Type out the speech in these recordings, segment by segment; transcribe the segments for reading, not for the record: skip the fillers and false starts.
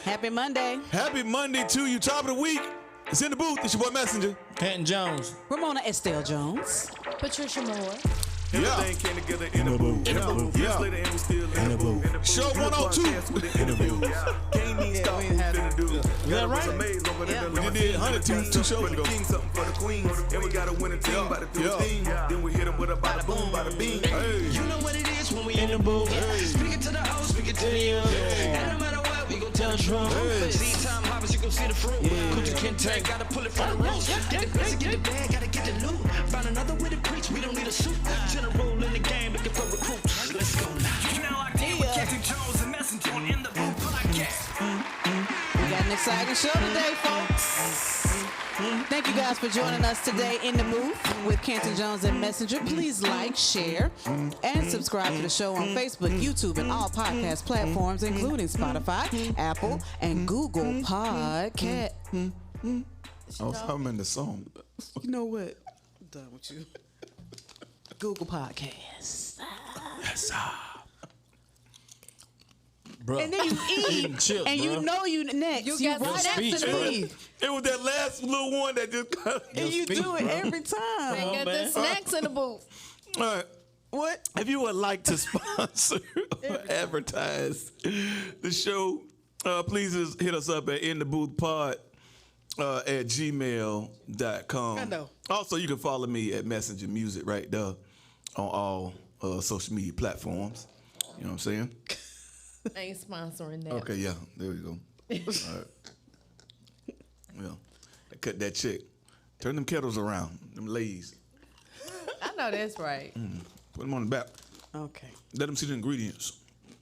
Happy Monday. Happy Monday to you. Top of the week. It's in the booth. It's your boy Messenja. Canton Jones. Ramona Estelle Jones. Patricia Moore. Everything came together in the booth. In the booth. Yeah. Later, and we still in the booth. Show 102. In the booth. Can't even stop what we finna do. Is that right? We did 102 shows ago. Something for the queens. And we got a winning team by the team. Then we hit them with a bada boom, bada beam. Hey. You know what it is when we in the booth. Speak it to the hoes, speak it to the young. And no matter what, we gon' tell the truth. See time hoppers, you gon' see the fruit. Cook the Canton, gotta pull it from the roots. Get the blessing, get the bag, gotta get the loot. Find another way to preach, we don't need a suit. General in the game, looking for recruits. Let's go now. You now locked in with CantonJones and Messenja on In the Booth podcast. We got an exciting show today, folks. Thank you guys for joining us today in the booth with Canton Jones and Messenja. Please like, share, and subscribe to the show on Facebook, YouTube, and all podcast platforms, including Spotify, Apple, and Google Podcast. I was humming the song. You know what? I'm done with you. Google Podcasts. Yes, Bro. And then you eat, chips, and bro. you know you next. You You got right speech, after bro. me. It was that last little one that just And you speech, do it bro. every time. They got the man. snacks in the booth. All right. What? If you would like to sponsor or advertise the show, please just hit us up at intheboothpod at gmail.com. I know. Also, you can follow me at Messenja Music right there on all social media platforms. You know what I'm saying? I ain't sponsoring that. Okay, yeah, there we go. All right. Well, cut that check. Turn them kettles around, them ladies. I know that's right. Put them on the back. Okay. Let them see the ingredients.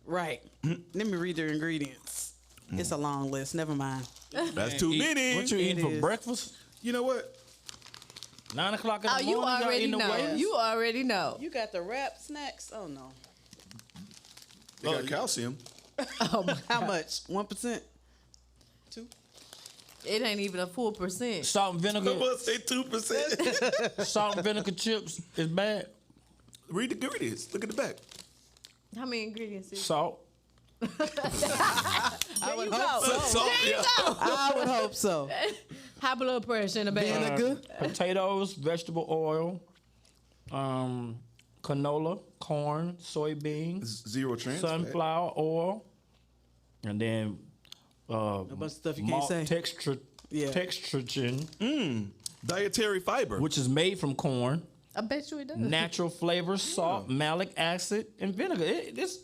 Right. Let me read the ingredients. It's a long list. Never mind. That's too many. What you It eating for is. breakfast? You know what? 9 o'clock in Oh, the you morning. already y'all know. eating the You already know. You got the wrap snacks? Oh, no. They got calcium. How much? 1%? 2? It ain't even a full percent. Salt and vinegar. Someone say 2%. Salt and vinegar chips is bad. Read the ingredients. Look at the back. How many ingredients is Salt. I would hope so. Salt, yeah. I would hope so. high blood pressure in the bag? Vinegar? Potatoes, vegetable oil, canola, corn, soybeans, Zero trans fat. sunflower oil, and then A bunch of stuff you can't malt say. textrogen, Dietary fiber. which is made from corn, I bet you it does. natural flavor, salt, malic acid, and vinegar. This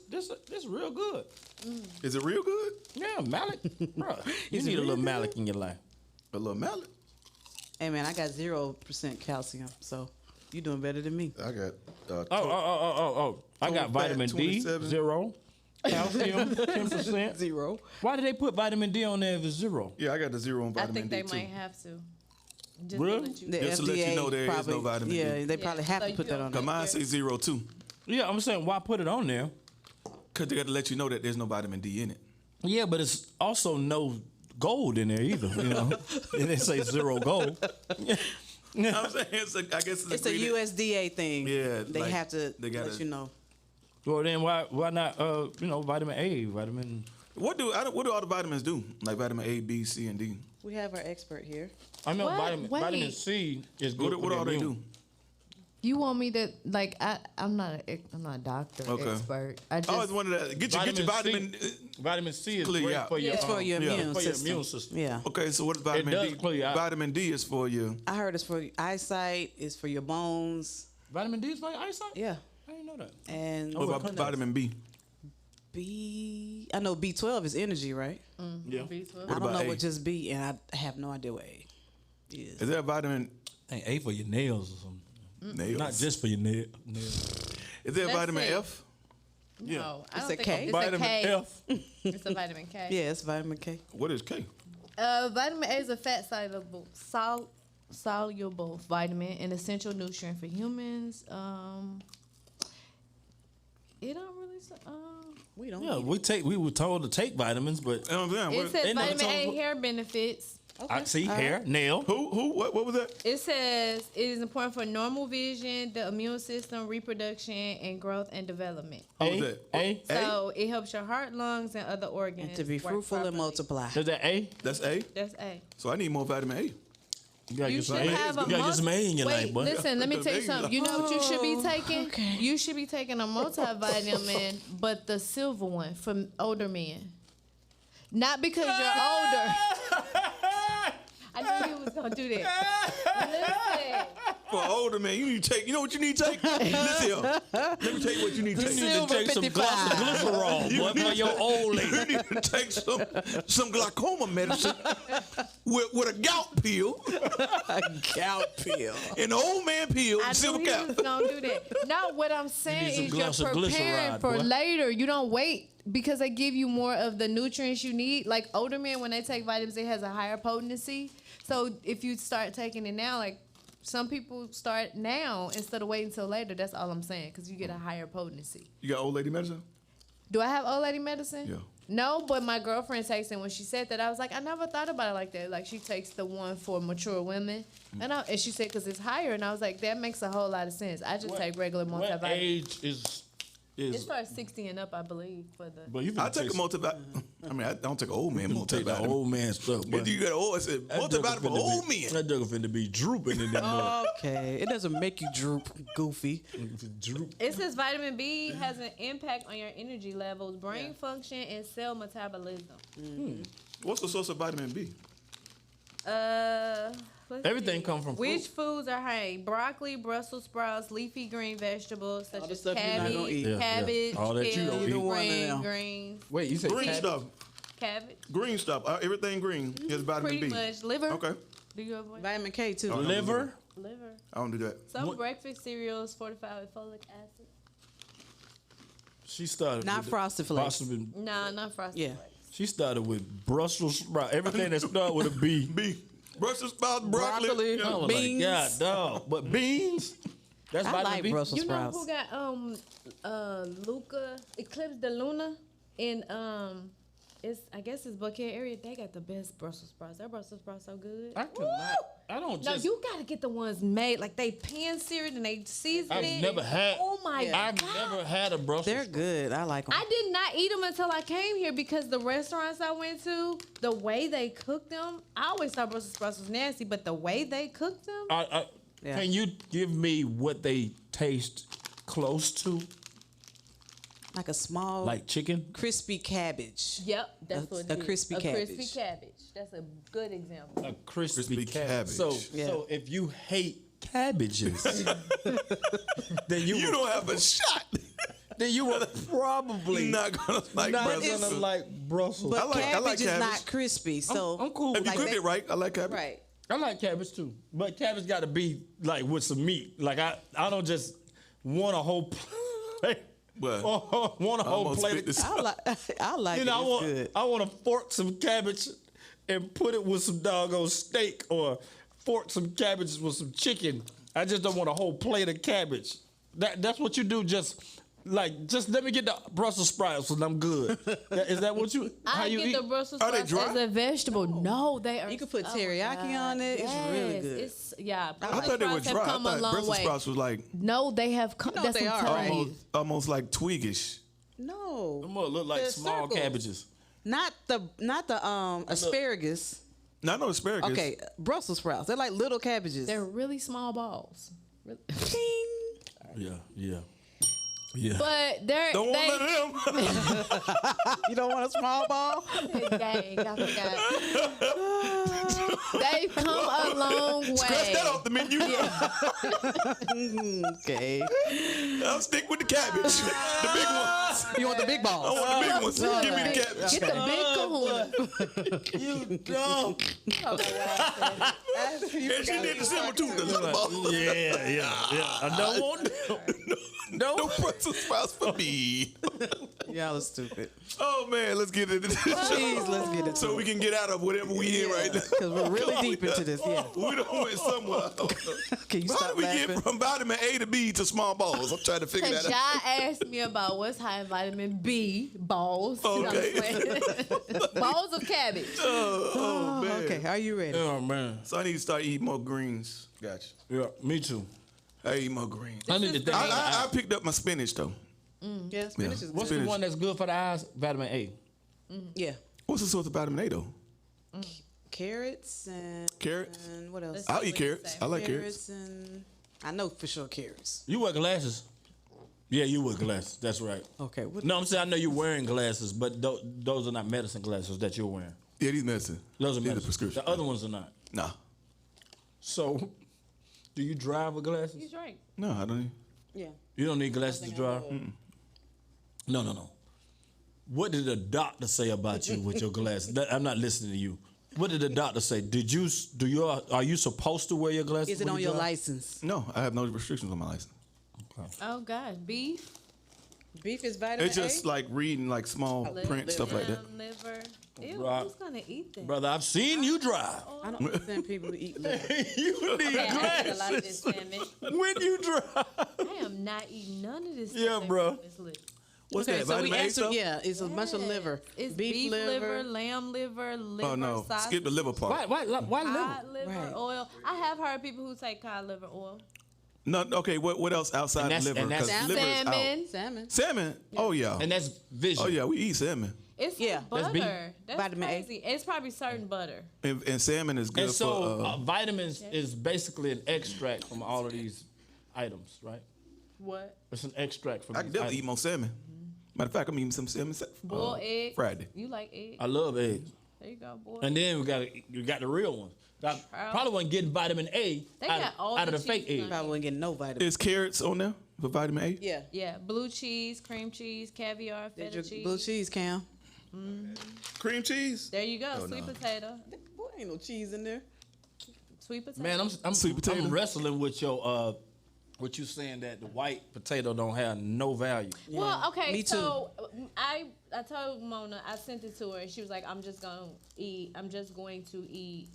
real good. Is it real good? Yeah, malic, bro. You need a little malic in your life. A little mallet. Hey, man, I got 0% calcium, so you doing better than me. I got. Oh. I got Total vitamin fat, D, 27. 0. Calcium, 10%. 0. Why did they put vitamin D on there if it's 0? Yeah, I got the 0 on I vitamin think they D too. might have to. Just Really? To let you The Just to let you FDA know there is probably, no vitamin yeah, D. they probably have so to put you that don't- on Cause there. mine say 0 too. Yeah, I'm saying why put it on there? Cause they got to let you know that there's no vitamin D in it. Yeah, but it's also no gold in there either. You know, it didn't say 0 gold. I'm saying I guess It's a USDA thing. Yeah, They like, have to they gotta- let you know. Well, then why not? Vitamin A, vitamin. What do all the vitamins do? Like vitamin A, B, C, and D. We have our expert here. I know What? vitamin Wait. C is good. What all they do? You want me to like? I'm not a doctor Okay. expert. I I just always wanted to get your vitamin. Vitamin C is Clear great out. for your It's for your yeah. immune for your system. immune system. Yeah. Okay, so what is vitamin does D? clear you out. Vitamin D is for you. I heard it's for your eyesight, it's for your bones. Vitamin D is for your eyesight. Yeah. I didn't know that. And What about vitamin B? I know B12 is energy, right? Yeah. I What don't about know A? what just B, and I have no idea what A is. Is there a vitamin I think A for your nails or something. nails? Not just for your nails. Is there a Let's vitamin see. F? No, I It's don't a think K? it's Vitamin a K. F. It's a vitamin K. Yeah, it's vitamin K. What is K? Vitamin A is a fat soluble vitamin and essential nutrient for humans. It don't really. We don't. Yeah, need we were told to take vitamins, but You know what I'm saying? It says They never vitamin A told- hair benefits. I see hair, nail. Who? What was that? It says it is important for normal vision, the immune system, reproduction, and growth and development. What was that? A. So it helps your heart, lungs, and other organs And to be work fruitful and properly. multiply. Is that A? That's A. That's A. So I need more vitamin A. You gotta You get some should A. have a You gotta get some A in your Wait, life, boy. listen, let me tell you something. You know what you should be taking? Okay. You should be taking a multivitamin, but the silver one for older men. Not because you're older. I knew you was gonna do that. Listen. For older man, you need to take. You know what you need to take? Listen here. Let me tell you what you need to take. You need to Silver take some 55. glycerol, boy, for your old lady. You need to take some glaucoma medicine with a gout pill A gout pill. and an old man pill. I And silver knew he cap. was gonna do that. No, what I'm saying some is glass you're of preparing glyceride, for boy. later. You don't wait because they give you more of the nutrients you need. Like older men, when they take vitamins, it has a higher potency. So if you start taking it now, like some people start now instead of waiting until later. That's all I'm saying, because you get a higher potency. You got old lady medicine? Do I have old lady medicine? Yeah. No, but my girlfriend takes it. When she said that, I was like, I never thought about it like that. Like she takes the one for mature women, and she said because it's higher, and I was like, that makes a whole lot of sense. I just take regular What multivitamin. age is? It's for 60 and up, I believe. For the But you I take a multivitamin. I mean, I don't take an old man take the multivitamin. old man stuff. If you got old, I said multivitamin for old men. That joke finna be drooping in that mug. Okay. It doesn't make you droop, goofy. Droop. It says vitamin B has an impact on your energy levels, brain function, and cell metabolism. What's the source of vitamin B? Let's Everything see. come from Which fruit. foods are high? Broccoli, Brussels sprouts, leafy green vegetables such All the as stuff you're not gonna eat. cabbage, Yeah, yeah. cabbage, All that you don't kale, eat. Either one of green, them. greens, Wait, you said Green cabbage? stuff. cabbage. Green stuff. Everything green is vitamin Pretty B. much. Liver. Okay. Do you avoid Vitamin K too. Liver. liver? I don't do that. Some What- breakfast cereals fortified with folic acid. She started. Not with the- Frosted Flakes. Frosted- Nah, not frosted Yeah. flakes. She started with Brussels sprout. Everything that started with a B. B. Brussels sprouts, broccoli. Broccoli. I was Beans. like, God, dog. But beans? That's I vitamin like B. Brussels You know sprouts. who got Luca Eclipse de Luna in I guess it's Buckhead area. They got the best Brussels sprouts. Their Brussels sprouts so good. I cannot. I don't No, just. you gotta get the ones made like they pan seared and they season I've it. never had. Oh my I've god! never had a Brussels. They're good. I like them. I did not eat them until I came here because the restaurants I went to, the way they cooked them, I always thought Brussels sprouts was nasty, but the way they cooked them, Yeah. Can you give me what they taste close to, Like a small, like chicken? crispy cabbage. yep, that's what it a is. crispy a cabbage. crispy cabbage. That's a good example. A crispy, Crispy cabbage. cabbage. So if you hate cabbages, then You don't have a shot. then you were probably You're not gonna like not Brussels. gonna like Brussels. But I like cabbage is cabbage. not crispy, so I'm cool. If you with cook that. it right, I like cabbage. right. I like cabbage too, but cabbage got to be like with some meat. Like I don't just want a whole plate. What? Want a whole Almost plate. spit this I like. I like You know, it. It's good. I want to fork some cabbage and put it with some doggone steak, or fork some cabbage with some chicken. I just don't want a whole plate of cabbage. That's what you do. Just let me get the Brussels sprouts and I'm good. Is that what you? How I you get eat? the Brussels Are they sprouts as dry? a vegetable. No, they are. You can put oh my teriyaki God. on it. It's really Yes, good. It's yeah. I thought they were Brussels sprouts have dry. I come a thought long Brussels way. sprouts was like No, they have come. know That's they what I'm are, telling right? you. almost like twiggish. No, Them look like They're small circles. cabbages. not the asparagus. Not no asparagus. Okay, Brussels sprouts. They're like little cabbages. They're really small balls. Really. Yeah. But they're Don't want they, none of them. You don't want a small ball? Dang, I forgot. They've come a long Scratch way. that off the menu. Okay. I'll stick with the cabbage. The big ones. You want the big I balls? want the big ones. Give me the cabbage. Get the big kahuna. You dumb. And she did the similar too. The little ball. Yeah. I don't want. No Brussels sprouts for me. Y'all are stupid. Oh man, let's get into this. Please, let's get into So we can get out of whatever we in right now. because we're really deep into this. Yeah. We don't went somewhere. Can you How stop did we laughing? get from vitamin A to B to small balls? I'm trying to figure Cause that y'all out. asked me about what's high in vitamin B balls. Okay. Balls of cabbage. Oh man. Okay, are you ready? Oh man. So I need to start eating more greens. Gotcha. Yeah, me too. I eat more greens. I need to think. I picked up my spinach though. Yeah, spinach is What's good. the one that's good for the eyes? Vitamin A. Yeah. What's the source of vitamin A though? Carrots and Carrots? and what else? I'll eat carrots. I like carrots. And I know for sure carrots. You wear glasses? Yeah, you wear glasses. That's right. Okay. What, No, I'm saying I know you're wearing glasses, but those are not medicine glasses that you're wearing. Yeah, these medicine. Those are These medicine. prescription. The other ones are not. Nah. So, do you drive with glasses? You drink. No, I don't. yeah. You don't need glasses to drive? No. What did the doctor say about you with your glasses? I'm not listening to you. What did the doctor say? Are you supposed to wear your glasses? Is it when on you your drive? license? No, I have no restrictions on my license. Oh God, beef, Beef is vitamin It's just A? like reading like small print stuff like that. liver. Ew, Right. who's gonna eat that? Brother, I've seen you drive. I don't understand people who eat liver. You need Yeah, I eat a lot of this glasses salmon. when you drive. I am not eating none of this. Yeah, stuff bro. on this list. What's Okay, that? so we Vitamin A answered, stuff? yeah, it's a bunch of liver. It's beef liver. lamb liver, liver, Oh no, sausage, skip the liver part. Why liver? cod liver Right. oil. I have heard people who take cod liver oil. No, okay. What else outside And the that's- liver? and that's- 'Cause liver is out. Salmon. Salmon. Salmon. Oh yeah. And that's vision. Oh yeah, we eat salmon. It's Yeah, like that's beef. butter. That's Vitamin A. crazy. It's probably certain butter. And salmon is good And so for. vitamins is basically an extract from all of these items, right? What? It's an extract from I can these definitely eat items. more salmon. Matter of fact, I'm eating some salmon Boiled eggs. Friday. You like eggs? I love eggs. There you go, boy. And then we got the real ones. I probably wasn't getting vitamin A They out, got all out of the the fake cheese eggs. Probably wouldn't get no vitamin. Is carrots on there for vitamin A? Yeah. Yeah, blue cheese, cream cheese, caviar, Did feta your cheese. blue cheese, Cam? Cream cheese? There you go, Oh, sweet no. potato. Boy, ain't no cheese in there. Sweet potato. Man, I'm Sweet potato. I'm wrestling with your what you saying that the white potato don't have no value. Well, okay, Me too. so I told Mona, I sent it to her, and she was like, I'm just going to eat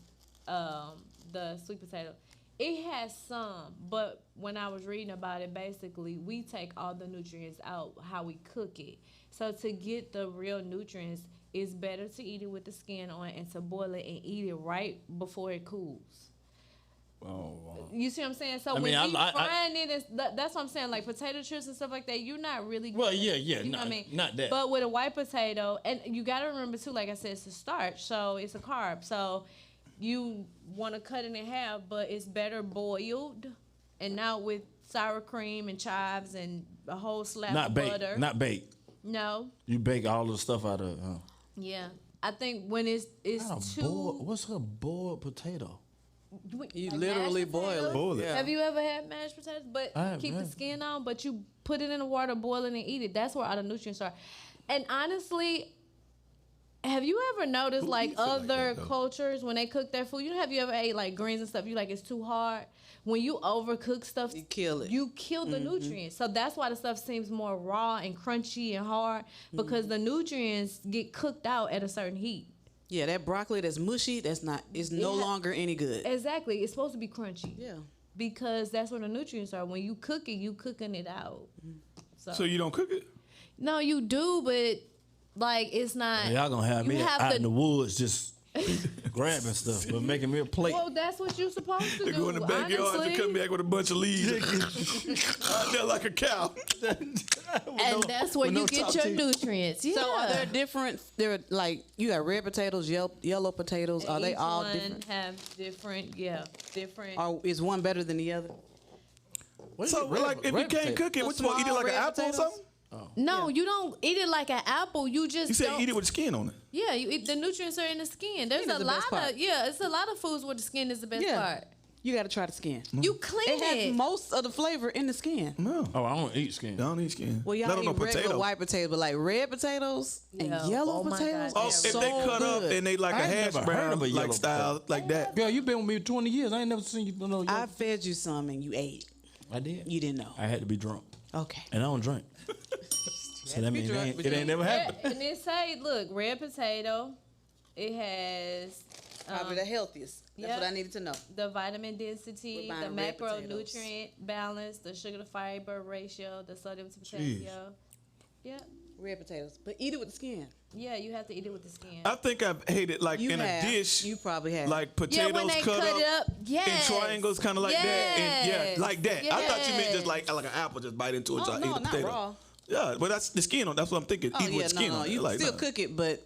the sweet potato. It has some, but when I was reading about it, basically we take all the nutrients out how we cook it. So to get the real nutrients, it's better to eat it with the skin on and to boil it and eat it right before it cools. Oh, You see what I'm saying? So I when mean, you I- frying it, that's what I'm saying. Like potato chips and stuff like that, you're not really. Well, gonna- yeah, you know not- what I mean? not that. But with a white potato, and you got to remember too, like I said, it's a starch, so it's a carb. So you want to cut it in half, but it's better boiled, and not with sour cream and chives and a whole slab not of baked, butter. not baked. No, You bake all the stuff out of it. Huh? yeah. I think when it's What's a boiled potato? You like literally mashed boil it. potatoes? Boil it. Yeah. Have you ever had mashed potatoes? But I have, keep yeah. the skin on, but you put it in the water, boil it, and eat it. That's where all the nutrients are. And honestly, have you ever noticed like eats it like other that, though? cultures when they cook their food? Have you ever ate like greens and stuff? You like it's too hard. When you overcook stuff, You kill it. You kill the nutrients. So that's why the stuff seems more raw and crunchy and hard because the nutrients get cooked out at a certain heat. Yeah, that broccoli that's mushy, it's no Yeah. longer any good. Exactly. It's supposed to be crunchy. Yeah. Because that's where the nutrients are. When you cook it, you cooking it out. So you don't cook it? No, you do, but like it's not. Y'all gonna have you me have out to- in the woods just grabbing stuff, but making me a plate. Well, that's what you're supposed to They do. go in the backyard honestly. and come back with a bunch of leaves. Out there like a cow. And that's where with you no get top your teeth. nutrients. Yeah. So are there different? They're like you got red potatoes, yellow potatoes. Are they Each all one different? have different, different. Or is one better than the other? So like if you can't cook it, what you want? Eat it like an Small red apple or potatoes? something? No, you don't eat it like an apple. You just You said don't. eat it with the skin on it. Yeah, you eat the nutrients are in the skin. There's Skin is a the lot best part. of it's a lot of foods where the skin is the best Yeah. part. You got to try the skin. You clean It has it. most of the flavor in the skin. No. Oh, I don't eat skin. I don't eat skin. Well, y'all Not on eat no regular potato. white potatoes, but like red potatoes and Yeah. yellow Oh my potatoes. God, Oh, yeah. if so they cut up good. and they like a I ain't hash never heard brown of a yellow like style like that. Girl, you been with me 20 years. I ain't never seen you. No, I fed you some and you ate. I did. You didn't know. I had to be drunk, Okay. and I don't drink. So that means it ain't never happened. And it say, look, red potato. It has Probably the healthiest. That's yep. what I needed to know. the vitamin density, We're the buying red macronutrient balance, the sugar to fiber ratio, the sodium to potassium. Yeah. Red potatoes. But eat it with the skin. Yeah, you have to eat it with the skin. I think I've hated like You in have. a dish. You probably have. Like yeah, potatoes when they cut it up up, yes. in triangles, kind of like that. And Yes. like that. I thought you meant just Yes. like an apple, just bite into it. Oh, so I no, eat a not potato. raw. Yeah, but that's the skin on. That's what I'm thinking. Oh, Eat yeah, with skin no. on. You like, still nah. cook it, but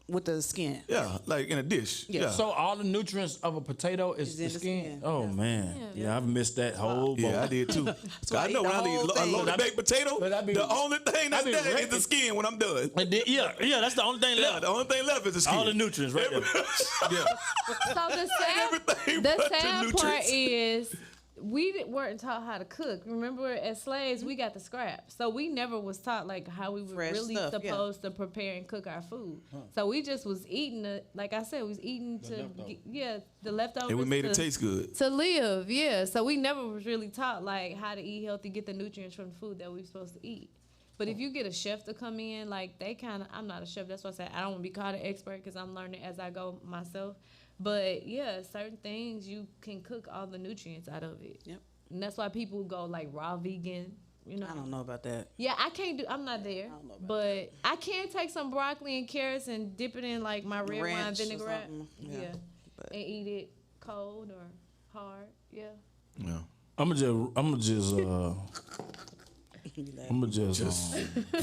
with the skin. Yeah, like in a dish. Yeah. Yeah. So all the nutrients of a potato is Is in the the skin? skin. Oh, man. Yeah. I've missed that whole Yeah, I boat. did too. why I I know eat when the I whole eat a thing. loaded baked potato, but I be- the only thing that's be there is ready. the skin when I'm done. And then, yeah, that's the only thing Yeah, left. the only thing left is the skin. All the nutrients right there. Yeah. So the sad, Everything the but the sad part nutrients. is weren't taught how to cook. Remember, as slaves, we got the scraps, so we never was taught like how we were Fresh really stuff, yeah. supposed to prepare and cook our food. So we just was eating it, like I said, we was eating the leftovers. And we made it taste good. to live. Yeah, so we never was really taught like how to eat healthy, get the nutrients from the food that we were supposed to eat. But if you get a chef to come in, like they kind of, I'm not a chef. That's why I said I don't want to be called an expert because I'm learning as I go myself. But yeah, certain things you can cook all the nutrients out of it. Yep. And that's why people go like raw vegan. You know. I don't know about that. Yeah, I can't do. I'm not there. don't know about But I can take some broccoli and carrots and dip it in like my red wine Ranch or vinaigrette. something, Yeah. yeah, but- And eat it cold or hard. Yeah. Yeah. I'm gonna just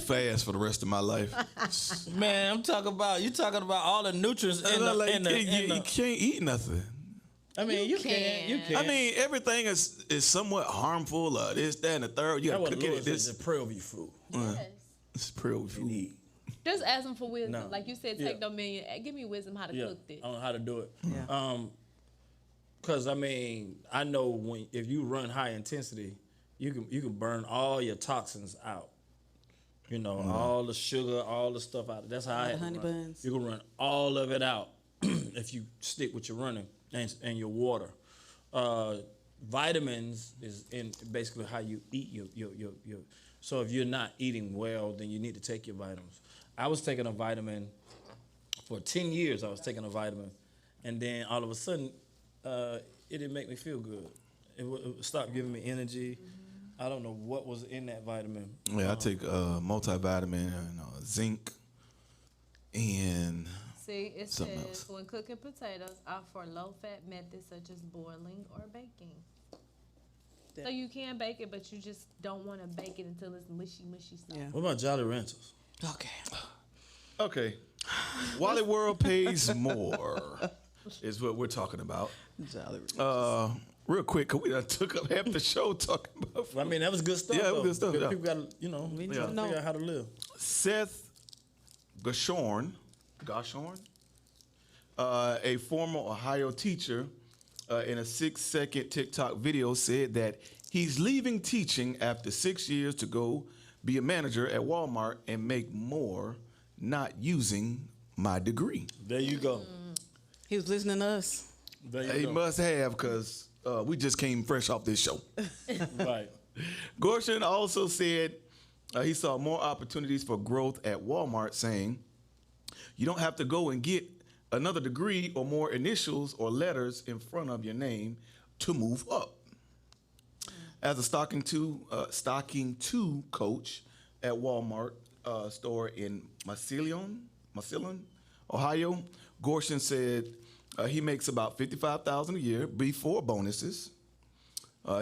Fast for the rest of my life. man, you talking about all the nutrients in the, Like, in the, you in the can't eat nothing. I mean, you can. can. I mean, everything is somewhat harmful. This, that, and the third. You That gotta what cook it. Lewis This is the priority food. Yes. is pretty food. Just ask them for wisdom. No. Like you said, Yeah. take dominion. Give me wisdom how to Yeah, cook this. on how to do it. Yeah. Cause I mean, I know if you run high intensity, you can burn all your toxins out. You know, all the sugar, all the stuff out. That's how I had to honey run. buns. You can run all of it out if you stick with your running and your water. Vitamins is in basically how you eat your. So if you're not eating well, then you need to take your vitamins. I was taking a vitamin for 10 years. I was taking a vitamin, and then all of a sudden, it didn't make me feel good. It stopped giving me energy. I don't know what was in that vitamin. Yeah, I take multivitamin and zinc and See, it Something says else. when cooking potatoes, opt for low-fat methods such as boiling or baking. So you can bake it, but you just don't want to bake it until it's mushy stuff. Yeah. What about Jolly Ranchers? Okay. okay. Wally World pays more is what we're talking about. Jolly Real quick, cause we done took up half the show talking about I mean, that was good stuff. Yeah, it was though. good stuff, Because yeah. People got to, need try to to know. figure out how to live. Seth Goshorn, a former Ohio teacher, in a 6-second TikTok video said that he's leaving teaching after 6 years to go be a manager at Walmart and make more not using my degree. There you go. He was listening to us. There you He go. must have, because we just came fresh off this show. Right. Gorshin also said he saw more opportunities for growth at Walmart, saying, you don't have to go and get another degree or more initials or letters in front of your name to move up. As a stocking two coach at Walmart store in Massillon, Ohio, Gorshin said he makes about $55,000 a year before bonuses.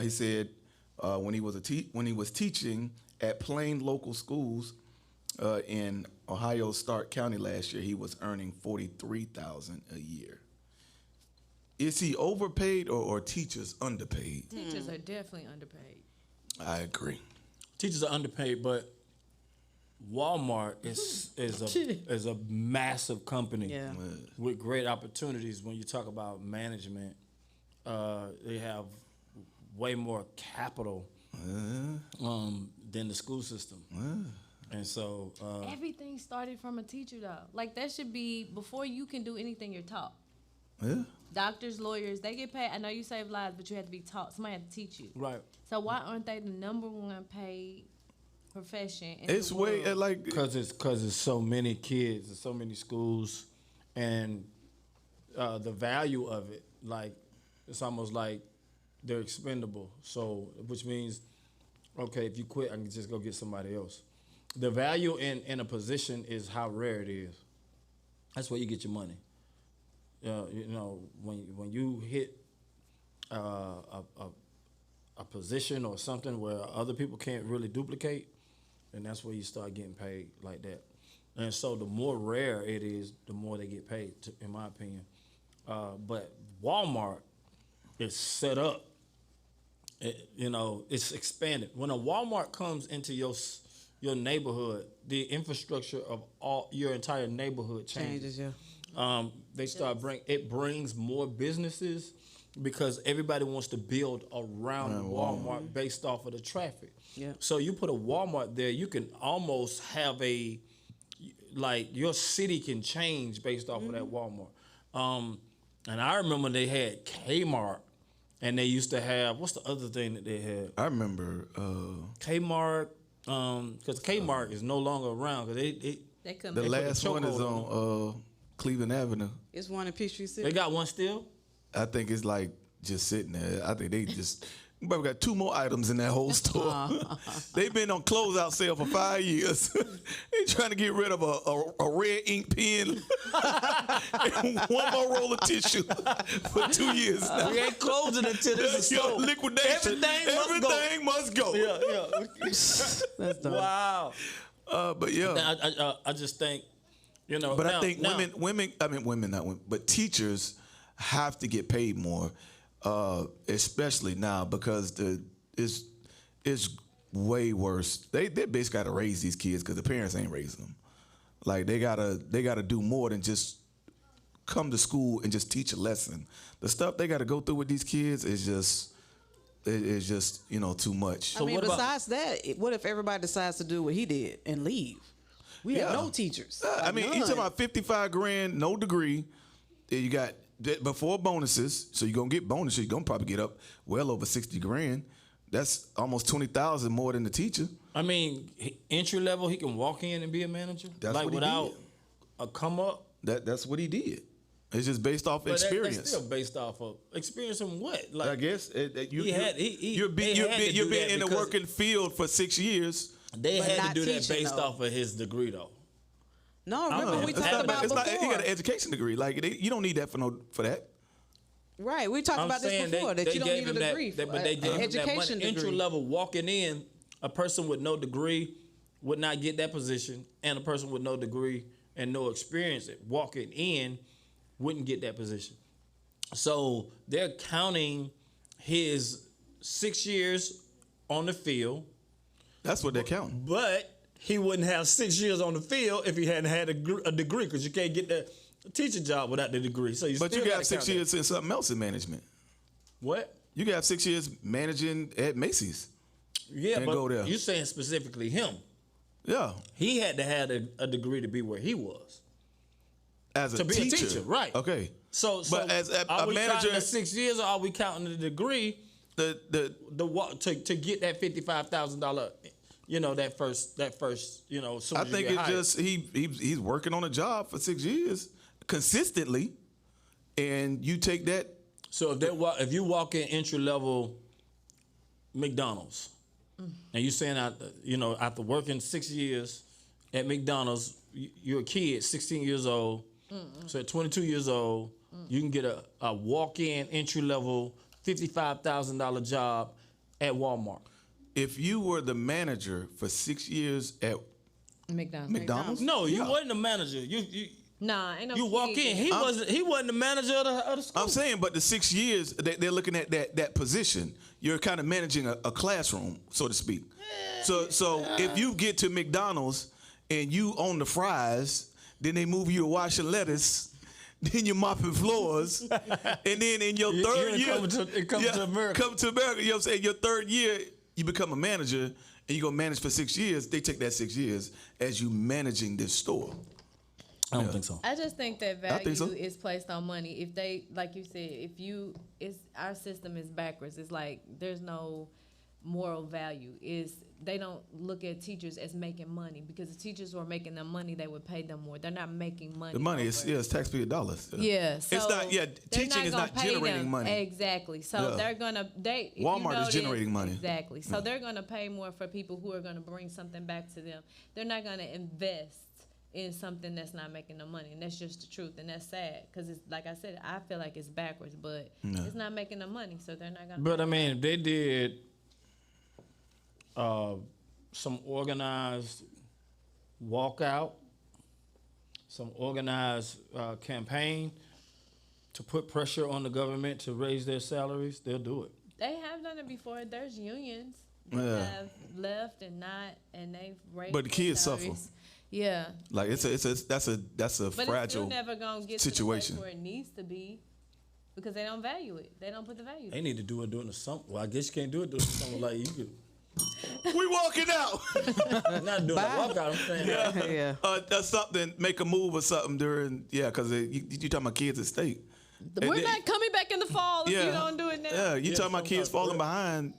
He said when he was teaching at Plain local schools in Ohio Stark County last year, he was earning $43,000 a year. Is he overpaid or teachers underpaid? Teachers are definitely underpaid. I agree. Teachers are underpaid, but Walmart is a massive company Yeah. with great opportunities. When you talk about management, they have way more capital than the school system. And so, Everything started from a teacher, though. Like, that should be, before you can do anything, you're taught. Yeah. Doctors, lawyers, they get paid. I know you save lives, but you have to be taught. Somebody had to teach you. right. So why aren't they the #1 paid profession. In It's the way world. like Because it's so many kids and so many schools, and the value of it, like it's almost like they're expendable. So, which means, okay, if you quit, I can just go get somebody else. The value in a position is how rare it is. That's where you get your money. You know, when you hit a position or something where other people can't really duplicate, and that's where you start getting paid like that. And so the more rare it is, the more they get paid, in my opinion. But Walmart is set up, it's expanded. When a Walmart comes into your neighborhood, the infrastructure of your entire neighborhood changes. They start it brings more businesses because everybody wants to build around Walmart based off of the traffic. Yeah. So you put a Walmart there, you can almost have your city can change based off of that Walmart. And I remember they had Kmart, and they used to have, what's the other thing that they had? I remember Kmart, because Kmart is no longer around. Cause They come the back. last one is chokehold on Cleveland Avenue. It's one in Peachtree City. They got one still? I think it's like just sitting there. I think they just probably got 2 more items in that whole store. They've been on closeout sale for 5 years. They trying to get rid of a red ink pen and 1 more roll of tissue for 2 years now. We ain't closing until this is Your sold. liquidation. Everything must go. Everything must go. That's dope. Wow. But yeah. I just think, But I think women, but teachers have to get paid more, especially now because it's way worse. They basically got to raise these kids because the parents ain't raising them. Like they gotta do more than just come to school and just teach a lesson. The stuff they got to go through with these kids is just too much. I mean, besides that, what if everybody decides to do what he did and leave? We have no teachers. I mean, you talking about $55,000, no degree. Then you got before bonuses, so you're gonna get bonuses. You're gonna probably get up well over $60,000. That's almost $20,000 more than the teacher. I mean, entry level, he can walk in and be a manager. That's like what he without did. a come up. That's what he did. It's just based off But experience. That's still based off of experience in what? Like I guess you've they been had in to the do that working field for 6 years. they But had not to do that teaching, based though. off of his degree though. No, remember we It's talked not about it's before. not, you got an education degree. Like you don't need that for that. Right, we talked about this before that you don't need a degree. But they gave him that education money. Entry degree. level walking in, a person with no degree would not get that position, and a person with no degree and no experience walking in wouldn't get that position. So they're counting his 6 years on the field, That's what they're counting. but he wouldn't have 6 years on the field if he hadn't had a degree, because you can't get the teaching job without the degree. So But you still got gotta 6 count that. years in something else in management. What? You got 6 years managing at Macy's. Yeah, And but go there. you're saying specifically him. Yeah, He had to have a degree to be where he was. as a To be a teacher, right. Okay. So But as a are we manager- counting the 6 years, or are we counting the degree The to get that $55,000? That first. Soon I as you think get it's hired. just he's working on a job for 6 years consistently, and you take that. So if you walk in entry level McDonald's, and you saying after working 6 years at McDonald's, you're a kid, 16 years old. So at 22 years old, you can get a walk-in entry level $55,000 job at Walmart. If you were the manager for 6 years at McDonald's, No, you wasn't a manager. Nah, ain't no. You walk in. He wasn't the manager of the school. I'm saying, but the 6 years they're looking at that position. You're kind of managing a classroom, so to speak. So if you get to McDonald's and you own the fries, then they move you to washing lettuce. Then you're mopping floors, and then in your third year, Come to America. Come to America. You know what I'm saying? Your third year, you become a manager, and you go manage for 6 years. They take that 6 years as you managing this store. I don't think so. I just think that value think so. is placed on money. If they, like you said, our system is backwards. It's like there's no moral value. Is they don't look at teachers as making money, because if teachers were making them money, they would pay them more. They're not making money. The money over. is taxpayer dollars. Yeah, so it's not. Yeah, they're teaching is gonna not pay generating them. money. Exactly. So Yeah. they're gonna if you Walmart is notice- generating money. Exactly. So they're gonna pay more for people who are gonna bring something back to them. They're not gonna invest in something that's not making them money, and that's just the truth, and that's sad, because it's like I said, I feel like it's backwards, but it's not making them money, so they're not gonna. But I mean, if they did some organized walkout, some organized campaign to put pressure on the government to raise their salaries, they'll do it. They have done it before. There's unions that Yeah. have left and they've raised. But the their kids suffer. salaries. Yeah. Like that's a But it's still fragile. never gonna get situation. to the place where it needs to be, because they don't value it. They don't put the value. They need to do it during the summer. Well, I guess you can't do it during the summer like you could. We walking out. Not doing a walkout, I'm saying. Yeah. That's something. Make a move or something during. Yeah, because you talking about kids at stake. We're not coming back in the fall if you don't do it now. Yeah, you Yeah, talking about kids sometimes, falling behind.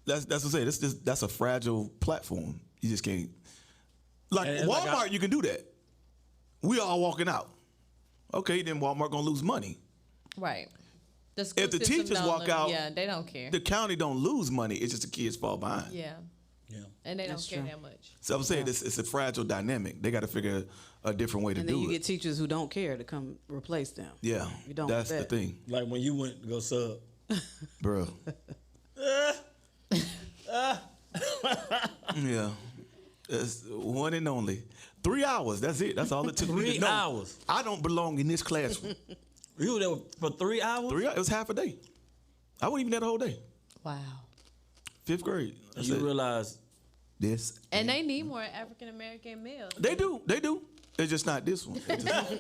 That's what I say. That's a fragile platform. You just can't. Like And Walmart, like you can do that. We all walking out. Okay, then Walmart gonna lose money. Right. The school If the system teachers don't walk look- out, yeah, they don't care. The county don't lose money. It's just the kids fall behind. Yeah, Yeah. and they don't That's care true. that much. So I'm saying it's a fragile dynamic. They got to figure a different way to And then do you it. get teachers who don't care to come replace them. Yeah, You don't that's the bet. thing, Like when you went to go sub. bro. Yeah, it's one and only. 3 hours. That's it. That's all it took. me to 3 know. hours. I don't belong in this classroom. You were there for 3 hours? 3 hours. It was half a day. I wasn't even there the whole day. Wow. 5th grade. I And you said, realize this. And they need more African American males. They do. They do. It's just not this one. It's just,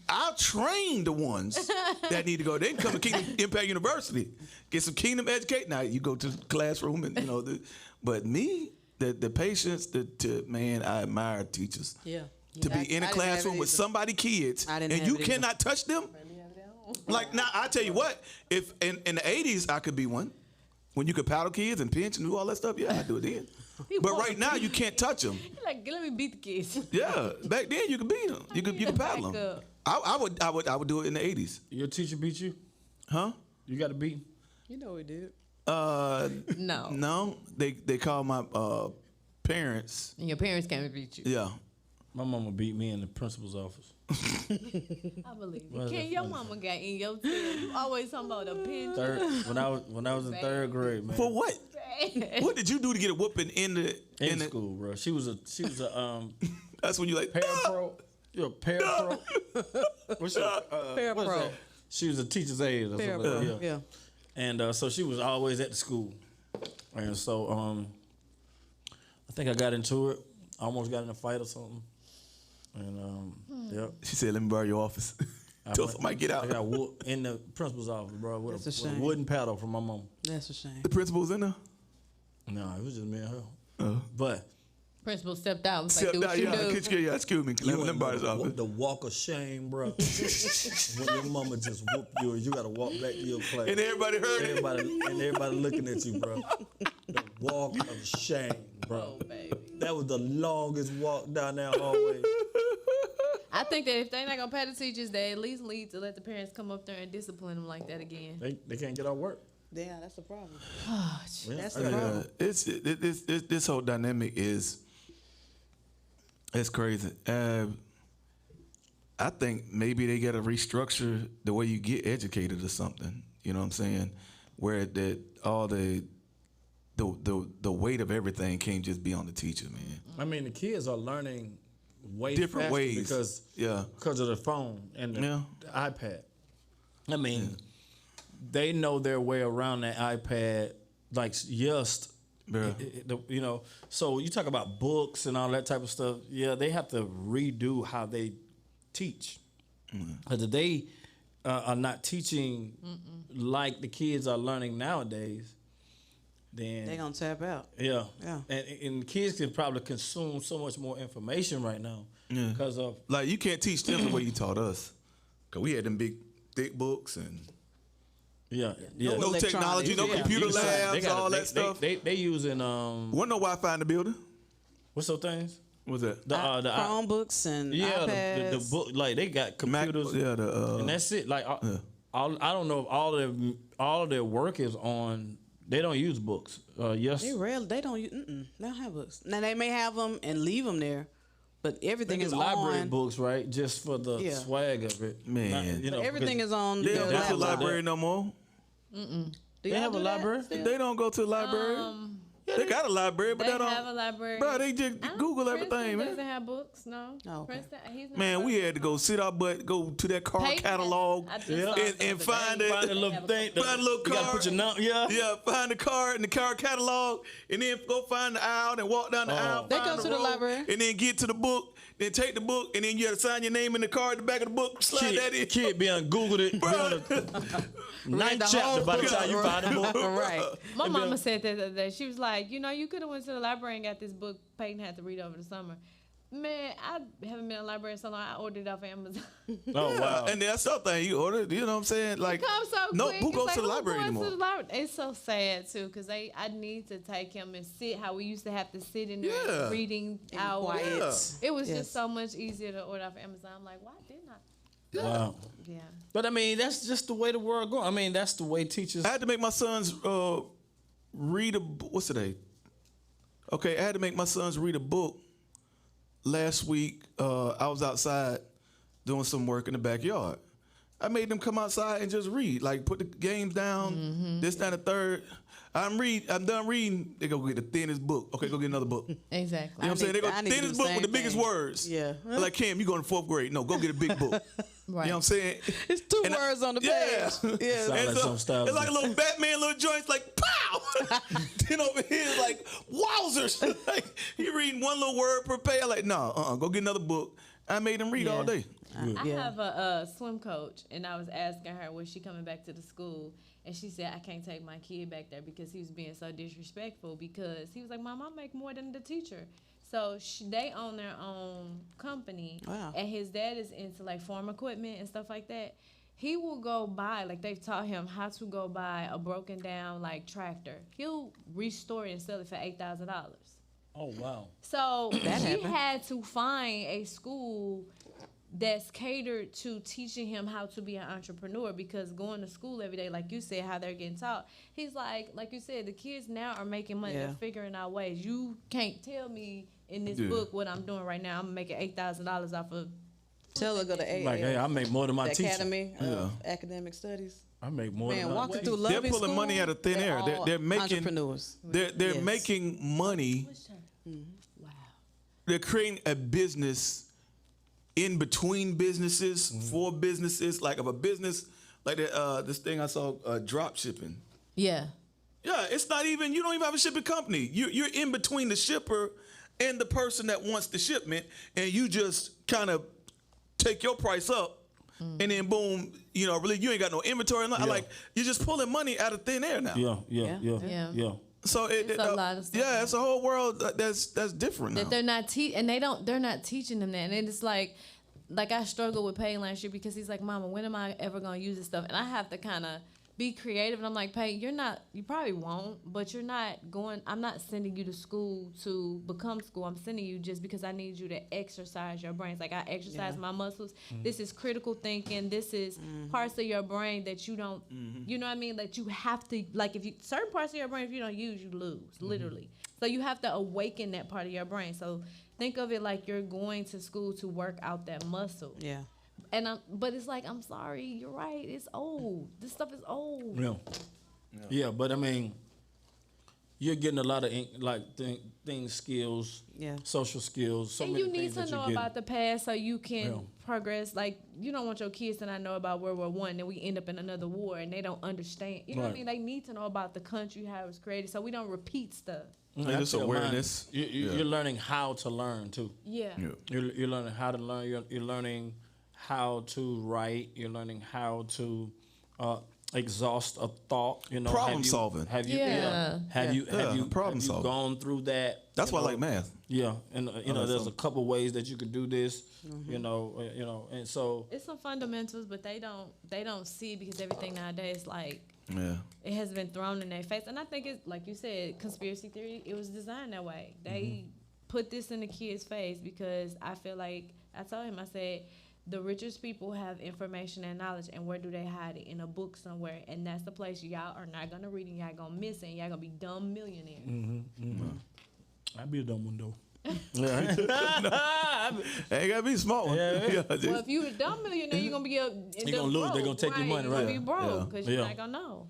I'll train the ones that need to go. They can come to Kingdom Impact University, get some Kingdom education. Now you go to the classroom and but me, the patience, man, I admire teachers. Yeah. To be in a I didn't have classroom it with either. somebody kids I and didn't have you it either. cannot touch them. Like now, I tell you what, if in the '80s I could be one, when you could paddle kids and pinch and do all that stuff, yeah, I'd do it then. But right now you can't touch them. Like, let me beat the kids. Yeah, back then you could beat them. You could paddle them. I would do it in the '80s. your teacher beat you? Huh? You got to beat him? You know we did. No. No, they called my parents. And your parents can't beat you. Yeah. My mama beat me in the principal's office. I believe Why it. is Ken, that your funny? mama got in your tail. You always talking about a pinch. When I was in 3rd grade, man. For what? What did you do to get a whooping in the In school, bro. She was a That's when you like parapro. You're a parapro. What's your Parapro. what's that? She was a teacher's aide or something. Parapro. Yeah. And so she was always at the school. And so I think I got into it. I almost got in a fight or something. And yep. She said, "Let me borrow your office." Till somebody get I out. got whooped in the principal's office, bro, with That's a a shame. wooden paddle from my mom. That's a shame. The principal's in there. No, it was just me and her. But Principal stepped out. Was like, Except do that, what you do. yeah, excuse me. Let me borrow his office. the walk of shame, bro. When your mama just whooped you, you got to walk back to your class. And everybody heard it. Everybody looking at you, bro. The walk of shame, bro. Oh, baby. That was the longest walk down that hallway. I think that if they're not gonna pay the teachers, they at least need to let the parents come up there and discipline them like that again. They can't get out work. Yeah, that's the problem. That's the problem. It's this whole dynamic is it's crazy. I think maybe they got to restructure the way you get educated or something. You know what I'm saying? Where that all the weight of everything can't just be on the teacher, man. I mean, the kids are learning way Different faster ways. because of the phone and Yeah. the iPad. I mean, they know their way around that iPad like just Yeah. So you talk about books and all that type of stuff. Yeah, they have to redo how they teach. Because if they are not teaching like the kids are learning nowadays, then They gonna tap out. yeah. Yeah. And kids can probably consume so much more information right now because of Like you can't teach them the way you taught us, cause we had them big thick books and Yeah. No electronics. technology, no Yeah. computer labs, all that they, stuff. They using Wasn't no Wi-Fi in the building. what's those things? What's that? The Chromebooks and iPads. the book, like they got computers. And that's it. Like all I don't know if all of their work is on. They don't use books. Yes. They don't use. They don't have books. Now they may have them and leave them there, but everything They is do library on. books, right? Just for the Yeah. swag of it. Man. Not, But everything is on. They their don't go to the laptop. library no more. Do They y'all have do a that library? still? They don't go to the library. They got a library, but They they don't. have a library. Bro, they just Google everything, Princeton man. doesn't have books, no. Oh, okay. Princeton, he's not Man, we had to go sit our butt, go to that car Peyton catalog has- I just and, saw and something find today. Find a it. little thing. Find a little You gotta card. put your number. Yeah. Yeah, find the card in the car catalog, and then go find the aisle and walk down the aisle. They find go to the row, library. and then get to the book. Then take the book, and then you have to sign your name in the card, the back of the book. Slide that in. Kid be on Googled it. Be on the ninth the chapter whole by the book. time you find the book. Right. My mama said that the other day. She was like, you could have went to the library and got this book Peyton had to read over the summer. Man, I haven't been in the library in so long. I ordered it off Amazon. Oh wow. And that's the other thing you order. You know what I'm saying? Like, Come so no, quick. who It's goes like, to the who library going anymore? to the library? It's so sad too, because I need to take him and sit how we used to have to sit in there Yeah. reading In hours. quiet. It was Yes. just so much easier to order off Amazon. I'm like, why didn't I? Wow. Yeah. But I mean, that's just the way the world goes. I mean, that's the way teachers. I had to make my sons read a. What's today? Okay, I had to make my sons read a book. Last week, I was outside doing some work in the backyard. I made them come outside and just read, like put the games down, this, that, and the third. I'm done reading. They go get the thinnest book. Okay, go get another book. You know Exactly. what I'm saying? They go I need to do thinnest the book with same the biggest thing. words. Yeah. They're like, Cam, you going to 4th grade? No, go get a big book. Right. You know what I'm saying? It's two And words on the yeah. page. Yeah. Sound And like so, some stuff. it's like a little Batman little joints like pow. Then over here it's like wowzers. Like he reading one little word per page. I'm like, no, go get another book. I made him read all day. I have a swim coach, and I was asking her, was she coming back to the school? And she said, I can't take my kid back there because he was being so disrespectful, because he was like, Mom, I make more than the teacher. So they own their own company, Wow. and his dad is into like farm equipment and stuff like that. He will go buy, like they've taught him how to go buy a broken down like tractor. He'll restore it and sell it for $8,000. Oh wow. So she happened. had to find a school that's catered to teaching him how to be an entrepreneur, because going to school every day, like you said, how they're getting taught. He's like you said, the kids now are making money. Yeah. They're figuring out ways. You can't tell me in this Yeah. book what I'm doing right now. I'm making $8,000 off of. Tell her go to Like, hey, I make more than my the teacher. Academy of Academic Studies. I make more Man, than walking my through They're loving pulling school, money out of thin they're air. They're, all they're making entrepreneurs. They're Yes. making money. Wow. They're creating a business in between businesses, for businesses, like of a business like this thing I saw, drop shipping. Yeah. Yeah, it's not even, you don't even have a shipping company. You're in between the shipper and the person that wants the shipment, and you just kind of take your price up, and then boom, really you ain't got no inventory. Yeah. Like you're just pulling money out of thin air now. Yeah. Yeah. So It's a lot of stuff. yeah, it's a whole world that's different now. That they're not they're not teaching them that, and it's like I struggle with Payne last year, because he's like, Mama, when am I ever gonna use this stuff? And I have to kind of be creative, and I'm like, Payne, you probably won't, but I'm not sending you to school to become school. I'm sending you just because I need you to exercise your brains. Like I exercise my muscles. This is critical thinking. This is parts of your brain that you don't, you know what I mean? That you have to, like certain parts of your brain, if you don't use, you lose, literally. So you have to awaken that part of your brain. So think of it like you're going to school to work out that muscle. Yeah. But it's like, I'm sorry, you're right. It's old. This stuff is old. Yeah, but I mean, you're getting a lot of things, skills, social skills. So And many you need things to that know you're getting. about the past so you can Yeah. progress. Like, you don't want your kids to not know about World War I, and we end up in another war, and they don't understand. You know what I Right. mean? They need to know about the country, how it was created, so we don't repeat stuff. Yeah, I just tell mine, awareness. You're learning how to learn too. Yeah. You're learning how to learn. You're learning how to write. You're learning how to. exhaust of thought. You know, Problem solving. Have you? Yeah. Have you problem solving. gone through that? That's you why I know? like math. Yeah, and you know, like there's some- a couple ways that you could do this. You know, and so It's some fundamentals, but they don't see because everything nowadays like Yeah. it has been thrown in their face. And I think it's like you said, conspiracy theory. It was designed that way. They put this in the kid's face because I feel like I told him, I said, the richest people have information and knowledge, and where do they hide it? In a book somewhere, and that's the place y'all are not gonna read, and y'all gonna miss it, and y'all gonna be dumb millionaires. I'd be a dumb one though. Ain't gotta be smart one. Yeah. Well, if you a dumb millionaire, you're gonna be You gonna lose, they gonna take your money, You're gonna right. be broke because you're Yeah. not gonna know.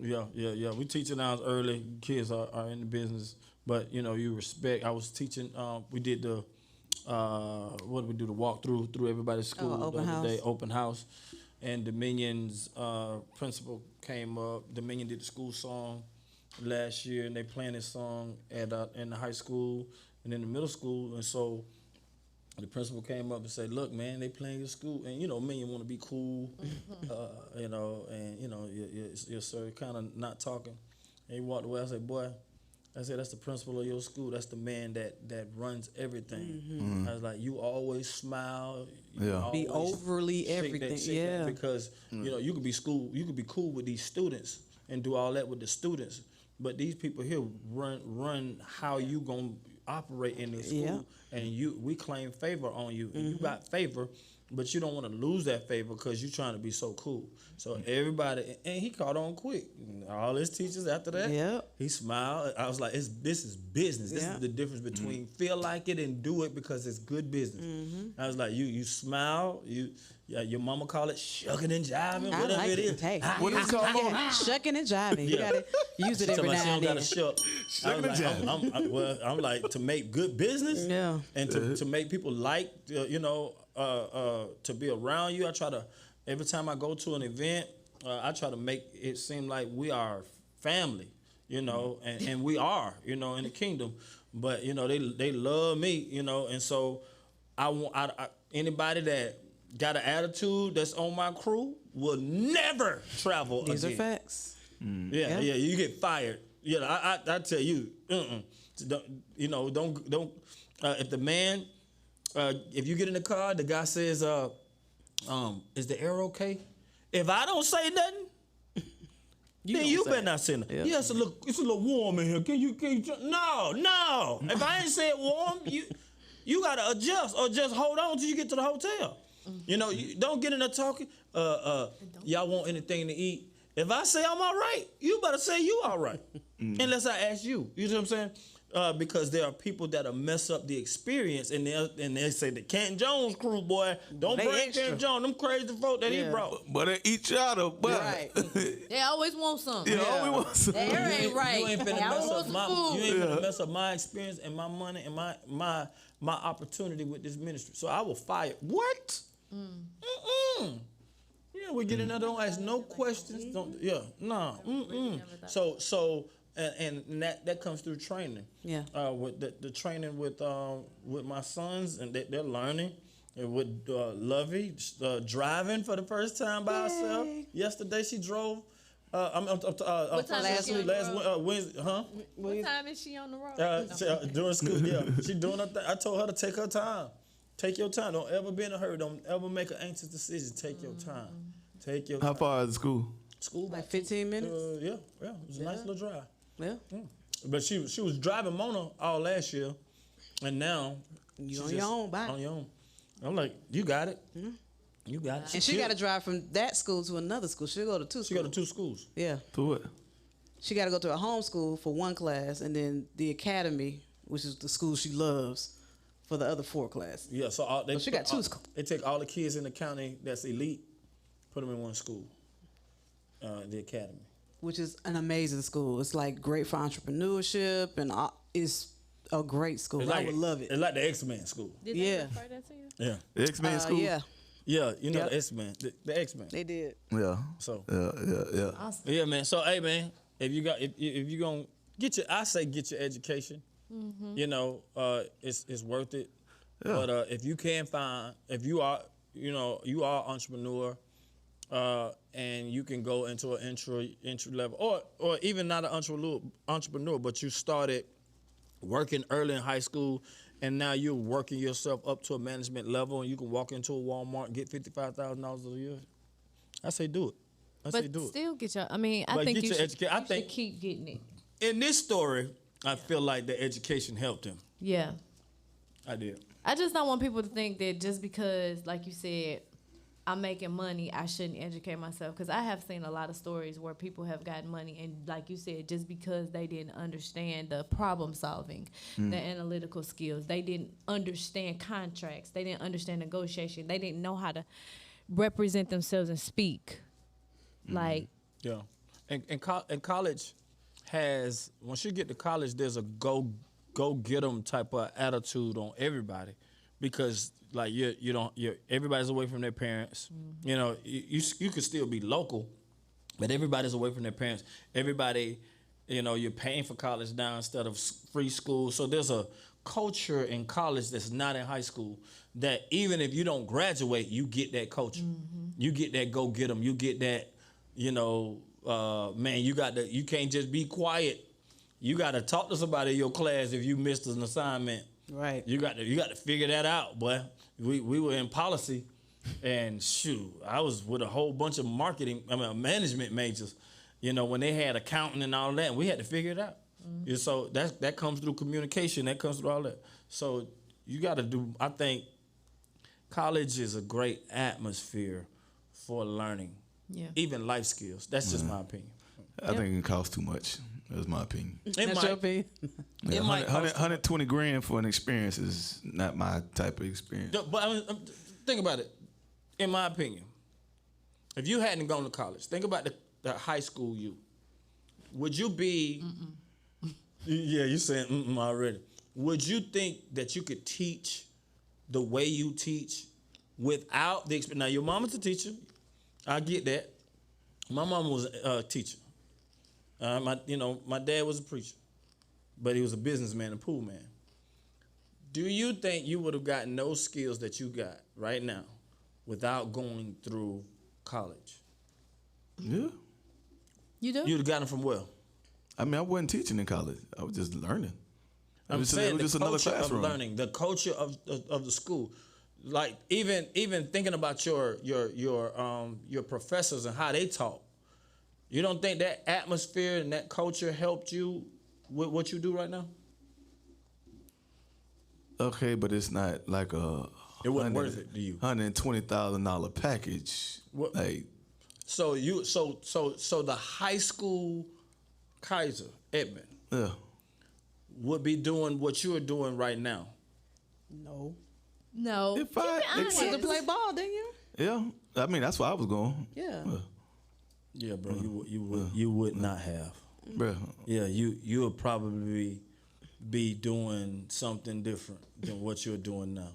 yeah. Yeah. We teaching ours early. Kids are in the business, but you know, you respect. I was teaching. We did the what did we do? The walk through everybody's school open the other day, house. open house, and Dominion's principal came up. Dominion did the school song last year, and they playing this song at in the high school and in the middle school, and so. The principal came up and said, "Look, man, they playing your school, and you know, Minion want to be cool, you know, and you know, your sir kind of not talking." And he walked away. I said, "Boy," I said, "that's the principal of your school. That's the man that runs everything." I was like, "You always smile, you Yeah. Be always overly shake that- everything, shake that," yeah. because you know, you could be cool with these students and do all that with the students, but these people here run how you gonna operate in this school." Yeah. And we claim favor on you, and you got favor, but you don't want to lose that favor because you're trying to be so cool. So everybody, and he caught on quick. All his teachers after that, Yep. he smiled. I was like, this is business. This Yeah. is the difference between feel like it and do it because it's good business. I was like, you smile, your mama call it shucking and jiving, I whatever like it is. it. Hey, What is it called? shucking and jiving. You gotta use it She every told me now she and don't then. gotta shuck. Shucking and jiving. Well, I'm like, to make good business, Yeah. and to make people like, you know, to be around you. I try to, every time I go to an event, I try to make it seem like we are family, you know, and we are, you know, in the kingdom. But you know, they love me, you know, and so I want anybody that got an attitude that's on my crew will never travel These again. are facts. Yeah, you get fired. You know, I tell you, don't, you know, don't. If the man, if you get in the car, the guy says, "Is the air okay?" If I don't say nothing, then you better not say nothing. Yeah. Yeah, it's a little warm in here. Can you? No. If I ain't say it warm, you gotta adjust or just hold on till you get to the hotel. You know, you don't get in there talking. Y'all want anything to eat? If I say I'm all right, you better say you all right. Unless I ask you. You know what I'm saying? Because there are people that'll mess up the experience, and they say the CantonJones crew, boy, don't They bring extra. CantonJones, them crazy folk that he Yeah. brought. But they eat you out of but Right. They always want something. Yeah, we want some. The air ain't right. You ain't finna They mess always up want some my. food. You ain't finna mess up my experience and my money and my opportunity with this ministry. So I will fire. What? Mm-mm. Yeah, we get in there. Don't ask no questions. Don't. Yeah. No. Mm-mm. So. And that comes through training. Yeah. With the training with my sons, and they're learning. And with Lovey driving for the first time by herself. Yesterday she drove. What time is she on the road? Wednesday, huh? What time is she on the road? During school, yeah. She doing her thing. I told her to take her time. Take your time. Don't ever be in a hurry. Don't ever make an anxious decision. Take your time. Take your time. How far is the school? School Like 15 minutes? yeah. It was a nice little drive. Yeah. But she was driving Mona all last year, and now You she's on your just own, bye. On your own. I'm like, you got it. You got it. And she got to drive from that school to another school. She'll go to two schools. She go to 2 schools. Yeah. To what? She got to go to a home school for one class, and then the academy, which is the school she loves, for the other 4 classes. Yeah, so she got 2 schools. They take all the kids in the county that's elite, put them in one school, the academy. Which is an amazing school. It's like great for entrepreneurship, and it's a great school. I would love it. It's like the X-Men school. Did Yeah. they refer that to you? Yeah. The X-Men school? Yeah, Yeah, you know Yep. the X-Men. The X-Men. they did. Yeah. So Yeah. Awesome. yeah, man. So hey, man, if you gonna get your education. You know, it's worth it. Yeah. But if you are entrepreneur, and you can go into an entry level, or even not an entrepreneur, but you started working early in high school, and now you're working yourself up to a management level, and you can walk into a Walmart and get $55,000 a year. I say do it. I say do But it. still get your. I mean, I But think get you your should, education. I you think should keep getting it. in this story, I feel like the education helped him. Yeah. I did. I just don't want people to think that just because, like you said, I'm making money, I shouldn't educate myself. Because I have seen a lot of stories where people have gotten money, and like you said, just because they didn't understand the problem solving, the analytical skills, they didn't understand contracts, they didn't understand negotiation, they didn't know how to represent themselves and speak. Like, Yeah. And college has, once you get to college, there's a go get 'em type of attitude on everybody, because like everybody's away from their parents. You know, you could still be local, but everybody's away from their parents. Everybody, you're paying for college now instead of free school. So there's a culture in college that's not in high school, that even if you don't graduate, you get that culture. You get that go get 'em. You get that, man, you can't just be quiet. You got to talk to somebody in your class if you missed an assignment. Right. You got to figure that out, boy. We were in policy, and shoot, I was with a whole bunch of management majors, when they had accounting and all that, and we had to figure it out. And so that comes through communication, that comes through all that. So you got to do, I think college is a great atmosphere for learning, even life skills. That's just my opinion. I think it costs too much. That's my opinion. That's your opinion. Yeah, It might cost 120 grand for an experience is not my type of experience. But think about it. In my opinion, if you hadn't gone to college, think about the high school you. Would you be? Yeah, you saying already. Would you think that you could teach the way you teach without the experience? Now, your mama's a teacher. I get that. My mama was a teacher. My dad was a preacher, but he was a businessman, a pool man. Do you think you would have gotten those skills that you got right now without going through college? Yeah. you do? You'd have gotten them from where? I mean, I wasn't teaching in college. I was just learning. I'm saying it was the just another culture of classroom. learning, the culture of the school. Like even thinking about your professors and how they taught. You don't think that atmosphere and that culture helped you with what you do right now? Okay, but it's not like It wasn't worth it to you. $120,000 package. What- Like, So the high school Kaiser Edmund yeah. would be doing what you're doing right now. No. No. If I- You went to play ball, didn't you? Yeah. I mean, that's where I was going. Yeah. Yeah, bro, you would not have. Bruh. Yeah, you would probably be doing something different than what you're doing now.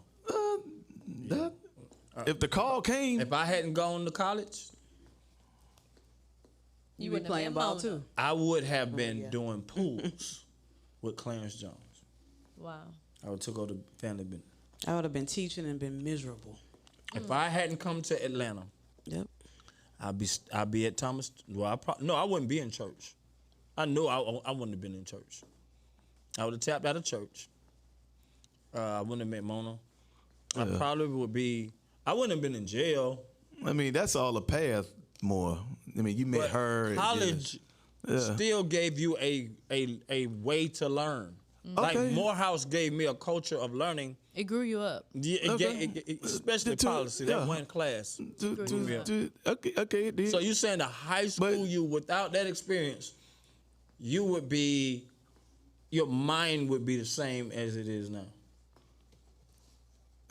If the call came, If I hadn't gone to college, You be playing ball too. I would have been doing pools with Clarence Jones. Wow. I would took over the family business. I would have been teaching and been miserable. If I hadn't come to Atlanta, Yep. I'd be at Thomas. Well, I wouldn't be in church. I knew I wouldn't have been in church. I would have tapped out of church. I wouldn't have met Mona. I probably would be. I wouldn't have been in jail. I mean, that's all a path more. I mean, you met But her. college still gave you a way to learn. Like Okay. Morehouse gave me a culture of learning. It grew you up. Yeah, especially policy. That one class. Okay, it did. So you saying the high school you without that experience, you would be, your mind would be the same as it is now.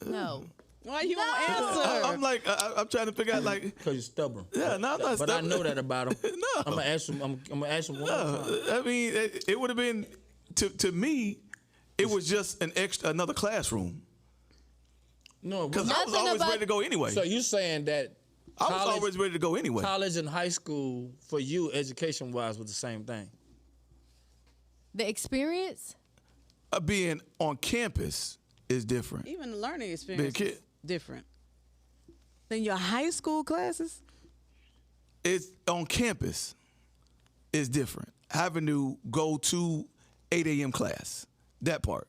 No. Why you won't answer? I'm like, I'm trying to figure out, like, Because you're stubborn. yeah, no, I'm not But I stubborn. know that about him. No. I'm gonna ask him. I'm gonna ask him one more time. I mean, it would have been to me. It was just another classroom No, because I was Nothing always about- ready to go anyway. so you saying that I was always ready to go anyway. college and high school for you, education wise, was the same thing. The experience? Being on campus is different. Even the learning experience kid. is different than your high school classes. it's on campus. It's different. Having to go to 8 a.m. class, that part.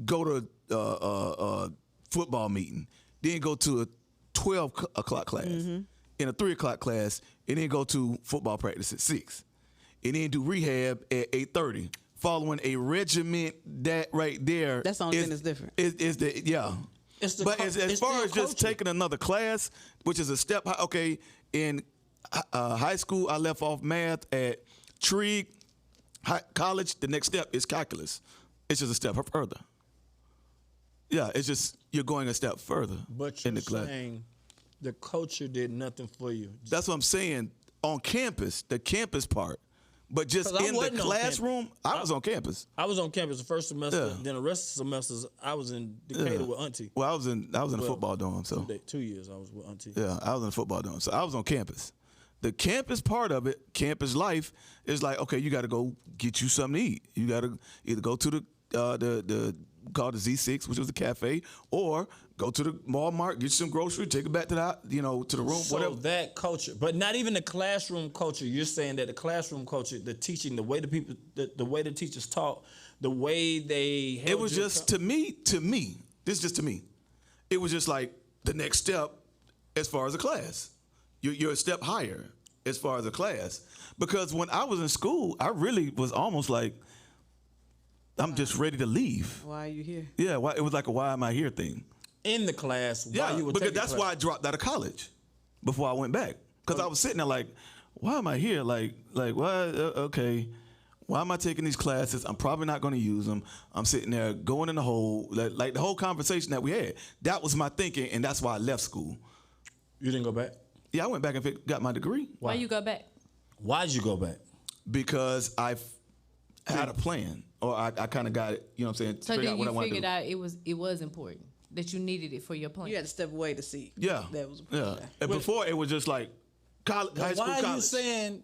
Go to football meeting, then go to a 12 o'clock class, in a 3 o'clock class, and then go to football practice at 6, and then do rehab at 8:30, following a regiment that right there. That's the only thing that's different. Is the but as far as just taking another class, which is a step high, okay, in high school, I left off math at Tree. College, the next step is calculus. It's just a step further. Yeah, it's just you're going a step further But in you're the class. saying the culture did nothing for you. That's what I'm saying. On campus, the campus part. But just 'Cause I in the wasn't on classroom, I was on campus. I was on campus the first semester. Yeah. Then the rest of the semesters, I was in Decatur with Auntie. Well, I was in a football dorm, so 2 years I was with Auntie. yeah, I was in a football dorm, so I was on campus. The campus part of it, campus life, is like, okay, you got to go get you something to eat. You got to either go to the called the Z6, which was the cafe, or go to the Walmart, get you some groceries, take it back to the room, So whatever. that culture, but not even the classroom culture. You're saying that the classroom culture, the teaching, the way the way the teachers taught, the way they held It was just to me. This is just to me. It was just like the next step as far as a class. You're a step higher as far as a class. Because when I was in school, I really was almost like, I'm just ready to leave. Why are you here? Yeah, it was like a why am I here thing. in the class. Yeah, while you were because taking that's class. why I dropped out of college before I went back. Because I was sitting there like, why am I here? Like why? Okay, why am I taking these classes? I'm probably not going to use them. I'm sitting there going in the hole, like the whole conversation that we had. That was my thinking, and that's why I left school. You didn't go back? Yeah, I went back and got my degree Why you go back? Why'd you go back? because I had a plan, or I kind of got it. You know what I'm saying? So Figure then out what I you wanna figured do. out it was important that you needed it for your plan. You had to step away to see. Yeah, That was yeah. And before it was just like college, high school, Why are college. you saying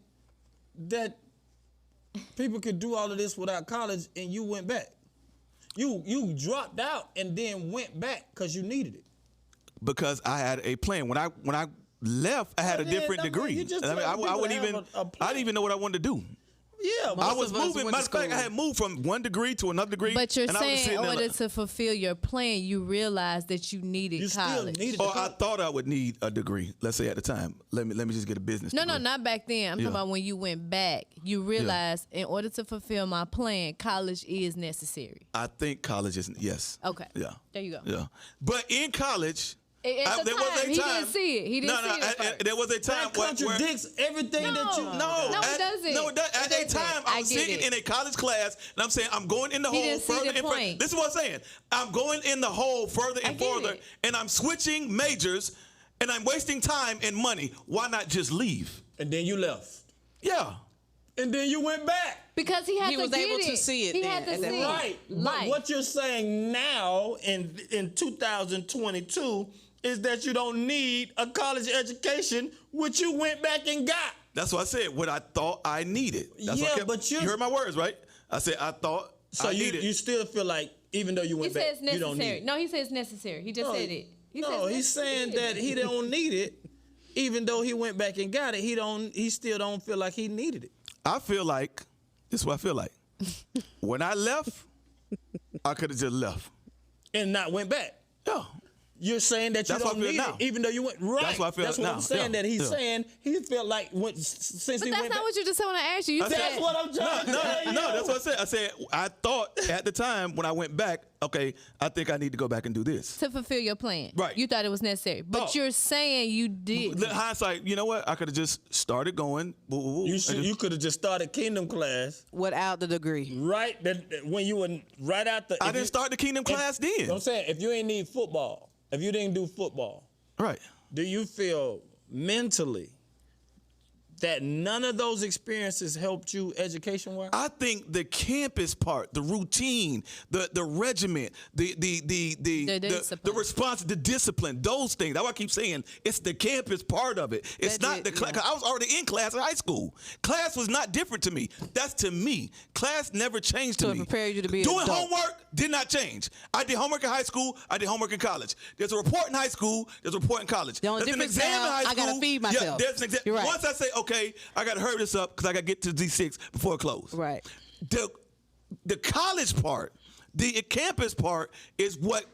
that people could do all of this without college and you went back? You dropped out and then went back because you needed it. Because I had a plan. When I left, I had a Well, then, different I mean, degree. you just I mean, told I people wouldn't to even. have a plan. I didn't even know what I wanted to do. Yeah, I was of us moving. went to Matter of fact, I school. had moved from one degree to another degree. But you're and I was saying in sitting there order like, to fulfill your plan, you realized that you needed you still college. needed or the I thought I would need a degree. Let's say at the time. Let me just get a business. No, degree. not back then. I'm Yeah. talking about when you went back. You realized in order to fulfill my plan, college is necessary. I think college is yes. Okay. Yeah. There you go. Yeah. But in college, At the time, he didn't see it. He didn't see it at first. there was a time That where contradicts everything that you. No, it doesn't. No, at It a time doesn't. I I was get sitting it. in a college class, and I'm saying I'm going in the He hole didn't see further the and further. point. This is what I'm saying. I'm going in the hole further and I get further, it. and I'm switching majors, and I'm wasting time and money. Why not just leave? And then you left. Yeah. And then you went back. Because he had He to was get able it. to see it He then had to at that see point. Right. it. But Life. what you're saying now in 2022 is that you don't need a college education, which you went back and got. That's what I said. What I thought I needed. That's what I Yeah, kept, but you you're- heard my words, right? I said I thought So I you needed. you still feel like even though you He went says back, you don't need necessary. it. No, he says necessary. He just said it. He no, says he's saying necessary. that he don't need it, even though he went back and got it. He still don't feel like he needed it. I feel like this is what I feel like. When I left, I could have just left. And not went back. Yeah. You're saying that you That's what don't I feel need now. it, even though you went right. That's what I feel That's what now. I'm saying. Yeah, That he's yeah. saying he felt like since But he that's went not back. what you just said when I asked you. You said That's what I'm trying to tell you. No, that's what I said. I said, I thought at the time when I went back, okay, I think I need to go back and do this. to fulfill your plan. Right. You thought it was necessary. But Oh. you're saying you did. The hindsight, you know what? I could have just started going. Woo, woo, woo, You and should. just- You could have just started Kingdom class Without the degree. right when you were right out the. I if didn't you- start the Kingdom class if, then. I'm saying if you ain't need football, if you didn't do football, Right. do you feel mentally that none of those experiences helped you education-wise? I think the campus part, the routine, the regiment, the discipline. response, the discipline, those things. That's why I keep saying it's the campus part of it. It's That's not it, the class. yeah. I was already in class in high school. Class was not different to me. That's to me. Class never changed to To me. prepare you to be an Doing adult. homework did not change. I did homework in high school. I did homework in college. There's a report in high school. There's a report in college. The only There's an difference exam in now, high I school. gotta feed myself. Yeah, there's an exam. You're right. Once I say, okay, I got to hurry this up because I got to get to D6 before it closes. Right. The college part, the campus part is what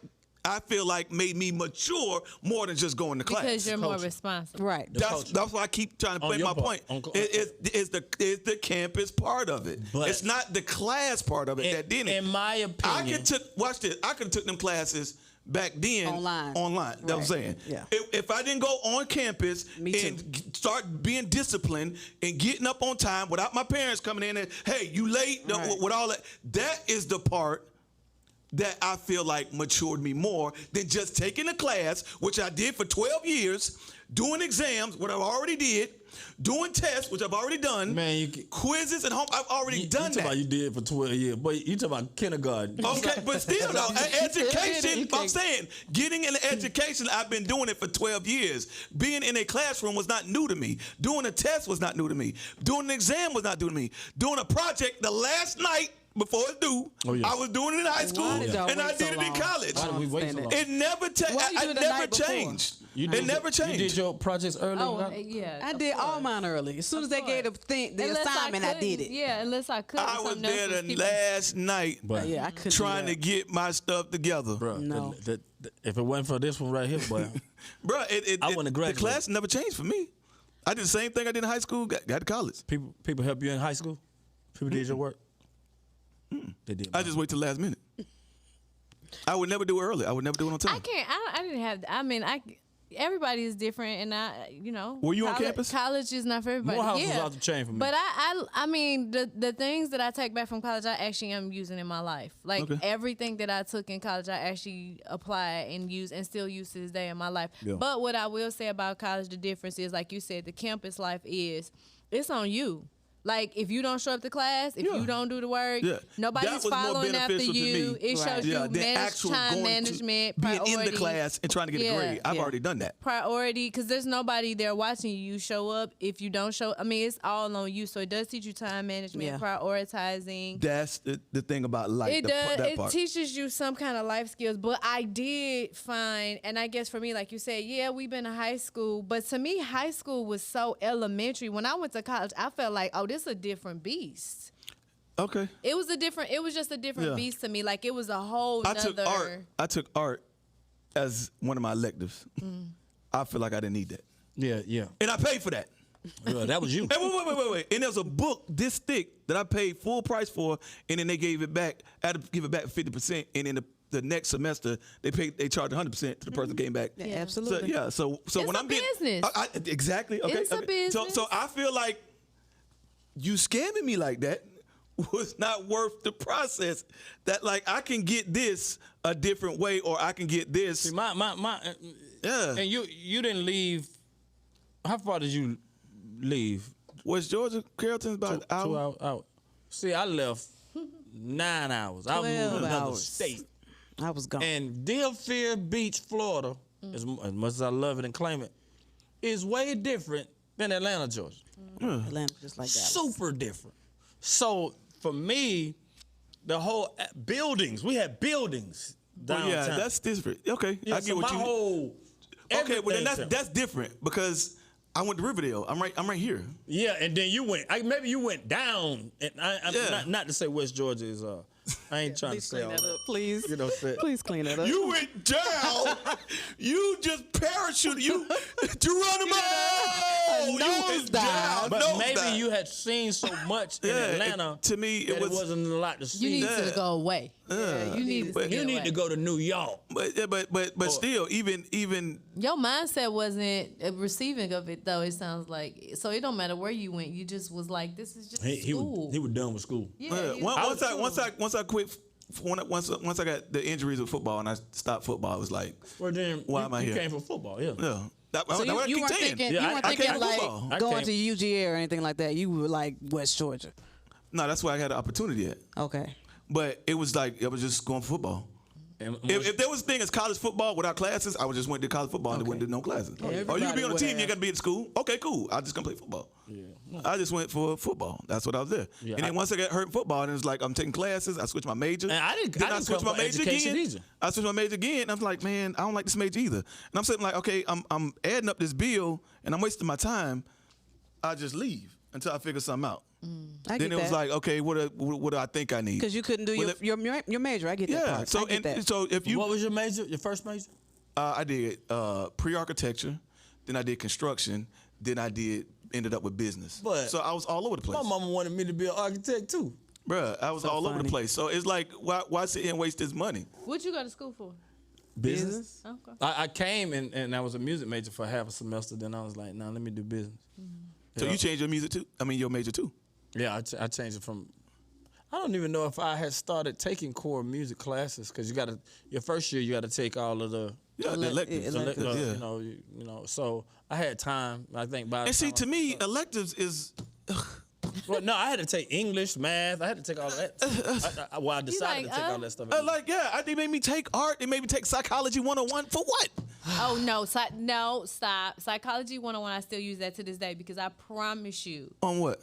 I feel like made me mature more than just going to class. Because you're more responsible. Right. That's why I keep trying to On play your my part. point. It's the campus part of it. But- it's not the class part of it that did it. In my opinion, watch this. I could have took them classes back then Online. That's what I'm Right. saying. Yeah. If I didn't go on campus Me too. and start being disciplined and getting up on time without my parents coming in and, hey, you late, Right. with all that is the part that I feel like matured me more than just taking a class, which I did for 12 years, doing exams, what I already did, doing tests, which I've already done, Man, quizzes at home, I've already done talking that. about you did it for 12 years. Boy, you talking about kindergarten. Okay, but still though, education, I'm saying, getting an education, I've been doing it for 12 years. Being in a classroom was not new to me. Doing a test was not new to me. Doing an exam was not new to me. Doing a project the last night before it's due, yeah. I was doing it in high school, did y'all and I wait did so it in long? college. Why did we wait so long? It never changed. Why you do I it the never night before? changed. You It never You changed. did your projects early? Oh, yeah. I of did all course. mine early. As soon as they gave the Unless assignment, I did couldn't- it. Yeah, unless I could. I was there the last night But, Yeah, I couldn't do trying that. to get my stuff together. bro, No. if it wasn't for this one right here, boy, Bro, I wouldn't the graduate. class never changed for me. I did the same thing I did in high school, got to college. people help you in high school? People did your work? They did. I just wait till the last minute. I would never do it early. I would never do it on time. I can't. I didn't have. I mean, everybody is different, and Were you on college, campus? College is not for everybody. Morehouse was yeah. off the chain for me. But I mean, the things that I take back from college, I actually am using in my life. Like Okay. everything that I took in college, I actually apply and use and still use to this day in my life. Yeah. But what I will say about college, the difference is, like you said, the campus life it's on you. Like, if you don't show up to class, if Yeah. you don't do the work, Yeah. That nobody's was more following after beneficial to you. me. It Right. shows Yeah, you the manage actual time going to management, being priority. in the class and trying to get a grade. I've Yeah. already done that. Priority, because there's nobody there watching you. You show up. If you don't show, I mean, it's all on you. So it does teach you time management, Yeah. prioritizing. That's the thing about life. It that does. It part. teaches you some kind of life skills. But I did find, and I guess for me, like you said, yeah, we've been to high school. But to me, high school was so elementary. When I went to college, I felt like, oh, this is a different beast. Okay. It was just a different Yeah. beast to me. Like, it was a whole I nother. took art as one of my electives. I feel like I didn't need that. Yeah. And I paid for that. Yeah, that was you. And wait. And there's a book this thick that I paid full price for, and then they gave it back. I had to give it back 50%, and then the next semester they charged 100% to the person that came back. Yeah, absolutely. So It's when a I'm getting business. exactly okay. It's a business. So I feel like you scamming me like that was not worth the process. That like I can get this a different way, or I can get this. See, my Yeah. And you didn't leave. How far did you leave? West Georgia, Carrollton's about an hour. 2 hours out. See, I left 9 hours. I moved 12 to another hours. state. I was gone. And Deerfield Beach, Florida, as much as I love it and claim it, is way different than Atlanta, Georgia. Atlanta just like that. Super different. So for me, the whole buildings, we had buildings downtown. Yeah, that's different. Okay, Yeah, I get so what my you. whole Okay, well then everything. that's different because I went to Riverdale. I'm right here. Yeah, and then you went. Maybe you went down. And I'm Yeah. not to say West Georgia is. I ain't trying to Please say clean all that that. up, please. You know, say, Please clean that up. You went down. You just parachuted. You Geronimo. You went nosedive. down. but Nosedive. maybe you had seen so much in Atlanta. to me, that it was. wasn't a lot to see. You need Yeah. to go away. You need to but- get You need away. to go to New York. But still, even Your mindset wasn't receiving of it, though. It sounds like so. It don't matter where you went. You just was like, this is just school. He was done with school. Yeah, you once was I quit. Once I got the injuries with football and I stopped football, I was like, Well, then Why you, am I you here? came from football, yeah. yeah. So you weren't thinking, Yeah, you weren't I thinking came like football. I going came- to UGA or anything like that. You were like West Georgia. No, that's where I had the opportunity at. Okay. But it was like I was just going for football. And If there was a thing as college football without classes, I would just went to college football and wouldn't do no classes. Oh, you everybody can be on a would team, have. you got to be at school. Okay, cool. I just gonna play football. Yeah. I just went for football. That's what I was there. Yeah, and then once I got hurt in football, and it was like I'm taking classes. I switched my major. And I didn't Then come switched my for major education again. either. I switched my major again. And I was like, man, I don't like this major either. And I'm sitting like, okay, I'm adding up this bill and I'm wasting my time. I just leave until I figure something out. I Then get it was that. like, okay, what do I think I need? Because you couldn't do Well, your major. I get that yeah. part. So I get that. so if you what was your major? Your first major? I did pre-architecture, then I did construction, then I ended up with business. But so I was all over the place. My mama wanted me to be an architect too. Bruh, I was all over the funny. place. So it's like, why sit here and waste this money? What you go to school for? Business. Okay. I came and I was a music major for half a semester. Then I was like, nah, let me do business. So Yeah. you changed your music too? I mean, your major too? Yeah, I changed it from. I don't even know if I had started taking core music classes because your first year you got to take all of the. Yeah, the electives. electives. Yeah. You know. So I had time. I think by. the And see, time to me, electives is well, no, I had to take English, math. I had to take all of that. I decided like, to take all that stuff. like, yeah, they made me take art. They made me take psychology 101 for what? Oh no, no, stop. Psychology 101, I still use that to this day because I promise you, On what?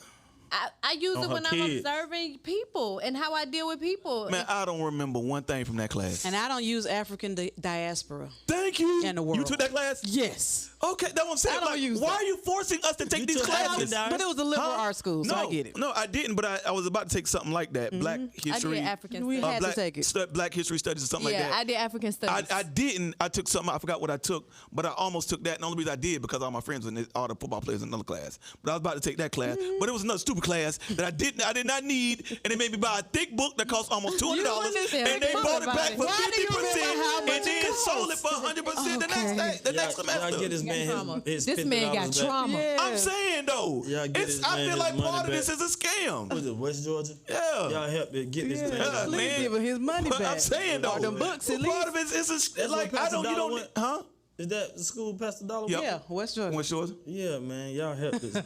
I use On it her when I'm kids. observing people and how I deal with people. Man, I don't remember one thing from that class. And I don't use African diaspora. Thank you. In the world. You took that class? Yes. Okay, that's what I'm saying. I don't Like, use why that. are you forcing us to take these took classes? African But it was a liberal art school, so no, I get it. No, I didn't, but I was about to take something like that. Black I history. did African We studies. had to take it. Black history studies or something Yeah, like that. I did African studies. I didn't. I took something. I forgot what I took, but I almost took that. And the only reason I did because all my friends were all the football players in another class. But I was about to take that class, but it was another stupid class that I did not need, and they made me buy a thick book that cost almost $200, understand. and they Think bought it about back it. for Why do you remember 50%, how much and then it sold it for 100% the next day, the next semester. Y'all get this man trauma. his This man got $50 back. trauma. Yeah. I'm saying though, Y'all get it's, this I man feel his like money part of back. this is a scam. Was it West Georgia? Yeah. Y'all help get this man. Yeah, Please man. give him his money But back. I'm saying though, Or them books at part least. of it is That's like what I Pastor don't. You Dollar don't. went? Huh? Is that the school Pastor Dollar? Yep. Yeah, West Georgia. West Georgia? Yeah, man. Y'all help this Man,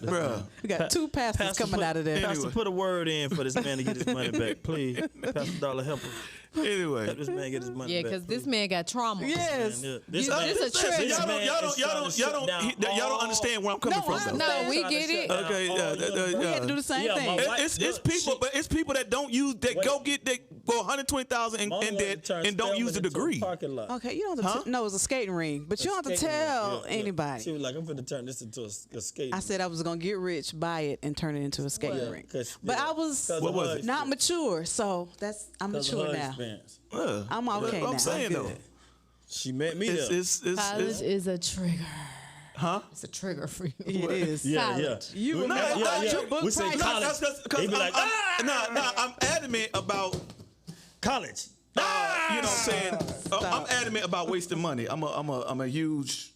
bruh. We got two pastors coming out of there. Pastor, Anyway. put a word in for this man to get his money back, please. Pastor Dollar, help him. Anyway. Help this man get his money Yeah, back. because this man got trauma. Yes. Man, This man- is a this trigger. man Y'all is trying to shut down don't all- understand where I'm coming No, from. I though. understand. No, we Trying to get shut it. down Okay, all yeah, universities. We had to do the same Yeah, thing. my wife- It's people, but it's people that don't use that Wait. go get that go 120,000 in Mama wanted to debt turn and don't use the Spelman into a degree. parking lot. Okay, you don't have to no, it's a skating ring, but you don't have to Skating rink, tell yeah, yeah. anybody. She was like, I'm finna turn this into a skate. I said I was gonna get rich, buy it, and turn it into a skating Yeah, rink. 'cause- But yeah, I was 'cause What of was her it? not experience. mature, so I'm 'Cause of mature her now. experience. Yeah. I'm okay I'm now. saying I'm though, good. She met me it's, there. it's, College it's, is a trigger. huh? It's a trigger for you. It is. yeah, yeah. college. You We- remember your book We say price? college. They be like, I'm adamant about. college. You know what I'm saying? I'm adamant about wasting money. I'm a huge,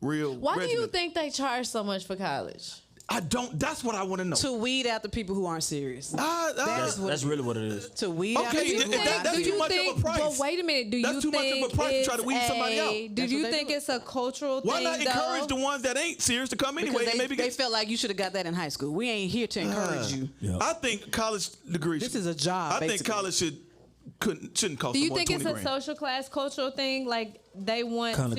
real. Why do you regiment. think they charge so much for college? I don't. That's what I want to know. To weed out the people who aren't serious. That's really what it is. To weed out the Okay, people if who that- aren't that's serious. too much of a price. But wait a minute. Do That's you too much of a think price to it's try to weed somebody out. Do That's you what they think do. it's a cultural Why thing? not encourage though? the ones that ain't serious to come anyway? Because and maybe they get, felt like you should have got that in high school. We ain't here to encourage you. I think college degrees. This is a job, I think basically. college shouldn't cost Do you more think than it's 20 a grand. social class cultural thing? Like they want gonna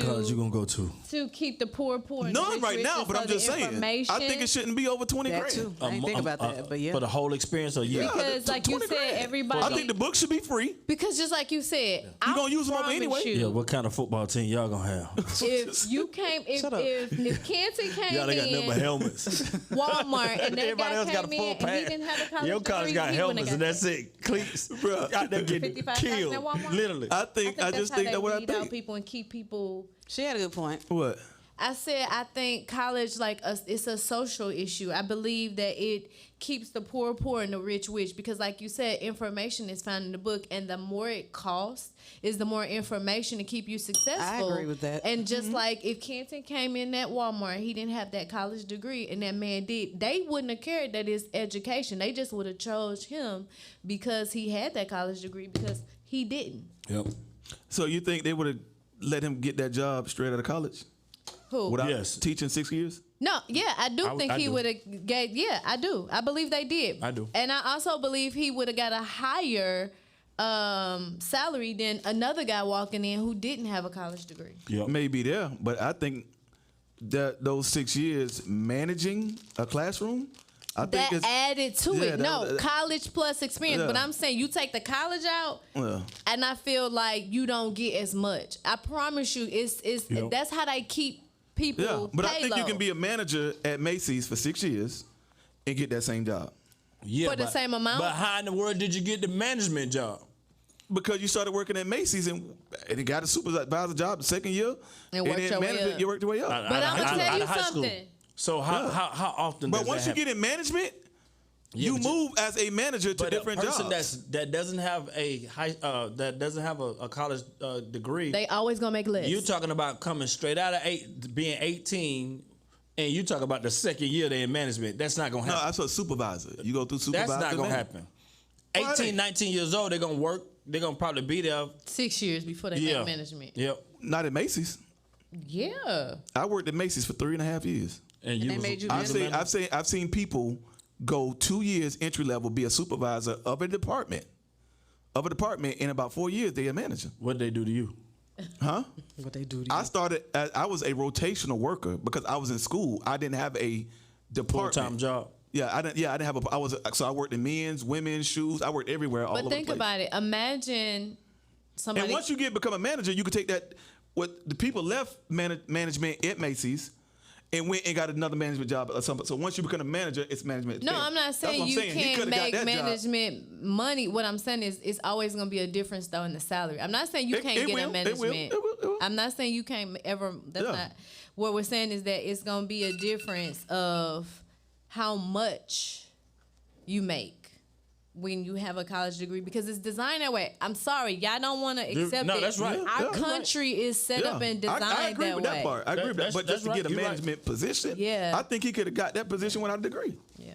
go to? to keep the poor and the None rich right rich, now, and but so I'm the just saying. information- I think it shouldn't be over 20 That grand. too. I didn't think about that, but yeah. For the whole experience or year? Because, like you 20 said, grand. everybody. I think the book should be free. Because just like you said, You gonna use them up anyway? Yeah, what kind of football team y'all gonna have? If you came, if Canton came Y'all ain't got in number helmets. Walmart and that Everybody guy else got a came full in and he pass. didn't have a college Your college degree, got he wouldn't helmets have and got that's it. Cleats. Bruh. Out there getting 55,000 killed. at Walmart? Literally. I just that's think how that's what I they weed out think. people and keep people. She had a good point. What? I said I think college it's a social issue. I believe that it keeps the poor and the rich because like you said, information is found in the book, and the more it costs is the more information to keep you successful. I agree with that. And just like if Canton came in at Walmart, he didn't have that college degree, and that man did, they wouldn't have cared that it's education. They just would have chose him because he had that college degree because he didn't. Yep. So you think they would have let him get that job straight out of college? Who? without Yes. teaching 6 years? No, yeah, I do think I he do. would have gave. Yeah, I do. I believe they did. I do. And I also believe he would have got a higher salary than another guy walking in who didn't have a college degree. Yep. Maybe there, but I think that those 6 years managing a classroom, I think That it's added to yeah, it. No, that- college plus experience. Yeah. But I'm saying you take the college out, Yeah. and I feel like you don't get as much. I promise you, it's Yep. that's how they keep people. Yeah, but I think you low. can be a manager at Macy's for 6 years and get that same job Yeah, For the same amount? But how in the world did you get the management job? because you started working at Macy's and you got a supervisor job the second year And worked then your way management, up. you worked your way up. But I'm gonna tell you something. So how often? But does once that you get in management, Yeah, you but move as a manager to but different a person jobs. that doesn't have a high that doesn't have a college degree. They always gonna make less. You talking about coming straight out of being 18, and you talk about the second year they in management. That's not gonna No, happen. that's a supervisor. You go through supervisor. That's not gonna man. happen. Why 18, they- 19 years old, they're gonna work. They're gonna probably be there. 6 years before they Yeah. make management. Yep. Not at Macy's. Yeah. I worked at Macy's for 3.5 years. And they made you I've seen people go 2 years entry level, be a supervisor of a department. In about 4 years, they a manager. What they do to you? Huh? What they do to I started. I was a rotational worker because I was in school. I didn't have a department. Full-time job. Yeah, I didn't have a. So I worked in men's, women's, shoes. I worked everywhere. All But over think the place. about it. Imagine somebody. And once you become a manager, you can take that. What the people left management at Macy's, and went and got another management job or something. So once you become a manager, it's management. No, pay. I'm not That's saying what I'm you saying. He can't coulda got make that job. management money. What I'm saying is it's always going to be a difference, though, in the salary. I'm not saying you can't It get will, a management. it will. I'm not saying you can't ever. That's Yeah. not. What we're saying is that it's going to be a difference of how much you make when you have a college degree because it's designed that way. I'm sorry, y'all don't want to accept no, it. that's right. Our Yeah, that's country is set up and designed I agree that with way. that part. I agree with that. That's- But just to that's get a right. You're right. management position, Yeah. I think he could have got that position without a degree. Yeah.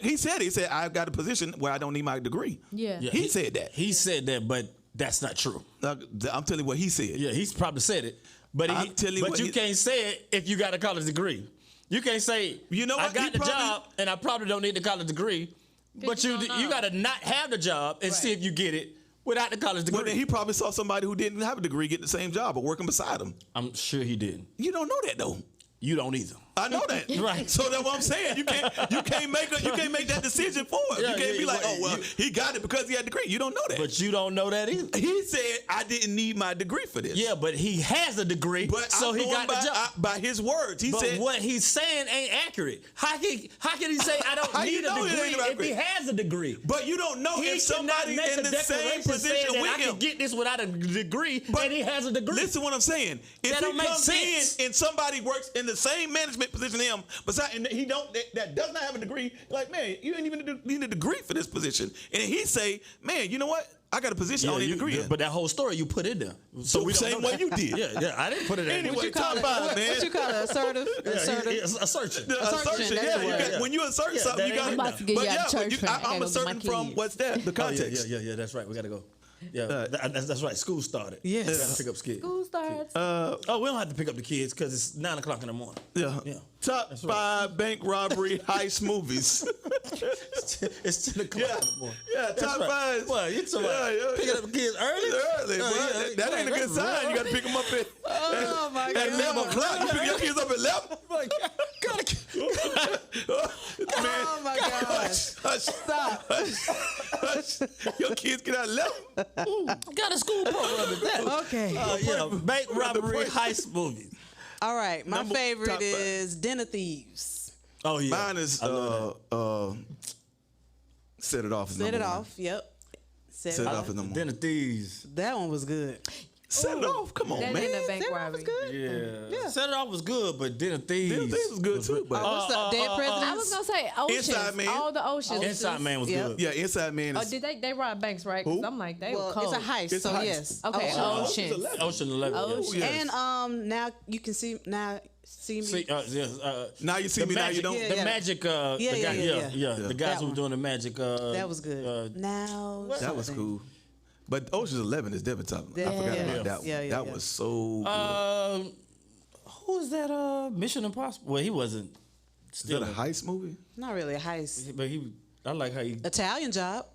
He said, I got a position where I don't need my degree. Yeah. Yeah, He said that. He said that, but that's not true. I'm telling you what he said. Yeah, he's probably said it, but I'm telling you but what you he- can't say it if you got a college degree. You can't say, You know I what? got He the probably- job and I probably don't need the college degree. But you you don't know. you got to not have the job and see if you get it without the college degree. Well, then he probably saw somebody who didn't have a degree get the same job or working beside him. I'm sure he didn't. You don't know that though. You don't either. I know that. Right. So that's what I'm saying. You can't make that decision for us. Yeah, you can't yeah, be like, well, oh well, he got it because he had a degree. You don't know that. But you don't know that either. He said I didn't need my degree for this. Yeah, but he has a degree, But so I'm he going got the job. by his words. He But said what he's saying ain't accurate. How can he say I don't How you need a know it degree ain't if he accurate? has a degree? But you don't know He if cannot somebody make in a the same declaration saying position that with I him. can get this without a degree, and he has a degree. Listen to what I'm saying. If That he don't make comes sense. in and somebody works in the same management position him, and he that does not have a degree, like, man, you ain't even need a degree for this position. And he say, man, you know what? I got a position I don't need a degree in. But that whole story you put in there, so we don't same know way that. you did. Yeah, I didn't put it in. Anyway, What you call it? top five, man. What you call it? Assertive? Assertion. Assertion, that's yeah. the word. When you assert Yeah, something, that you ain't got I'm about to get you out of church, but man. I I'm gotta go get my asserting from kids. what's that? The Oh, context. yeah, that's right. We gotta go. Yeah, that's right. School started. Yes. We gotta pick up kids. School starts. Oh, we don't have to pick up the kids because it's 9 o'clock in the morning. Yeah. Yeah. Top right. 5 bank robbery heist movies. It's 10 o'clock in the morning. Yeah, That's top right. 5. Well, you talking about picking up the kids early? Early, Oh, boy. yeah. That ain't a good That's sign. right. You got to pick them up at, Oh, my at God. 11 o'clock. You pick your kids up at 11? Man, Oh, my gosh. hush. Stop. Hush. Your kids get out at 11? Got a school program at that. Okay. Yeah, bank robbery heist movie. All right. My Number- top favorite five. is Den of Thieves. Oh yeah, Mine is Set It Off. is Set it number one. off. Yep. Set Set it It off. Off is number Den one. of Thieves. That one was good. Set It Off. Come on, That man. ain't a bank That one robbery. was good. Yeah. Set It Off was good, but Den of Thieves. Den of Thieves was good too, but What's up? Dead I Presidents? was gonna say oceans. Inside Man. All the oceans. Inside Man was Yep. good. yeah, Inside Man Oh, is. did they rob banks, right? 'Cause Who? I'm like, they Well, were cold. it's a heist, It's so a heist. yes. Okay, Ocean. oceans. Ocean 11. Ocean. Yes. And now you can see me. See, Now you see me, now you don't. Yeah, The yeah. magic. Yeah, the yeah, guy, yeah. The guys That who were one. doing the magic. That was good. Now That was something. cool. But Ocean's 11 is definitely top. I forgot Yeah. about that one. Yeah, yeah, That yeah. was so good. Who's that? Mission Impossible. Well, he wasn't. Is that a heist movie? Not really a heist. But I like how he. Italian Job.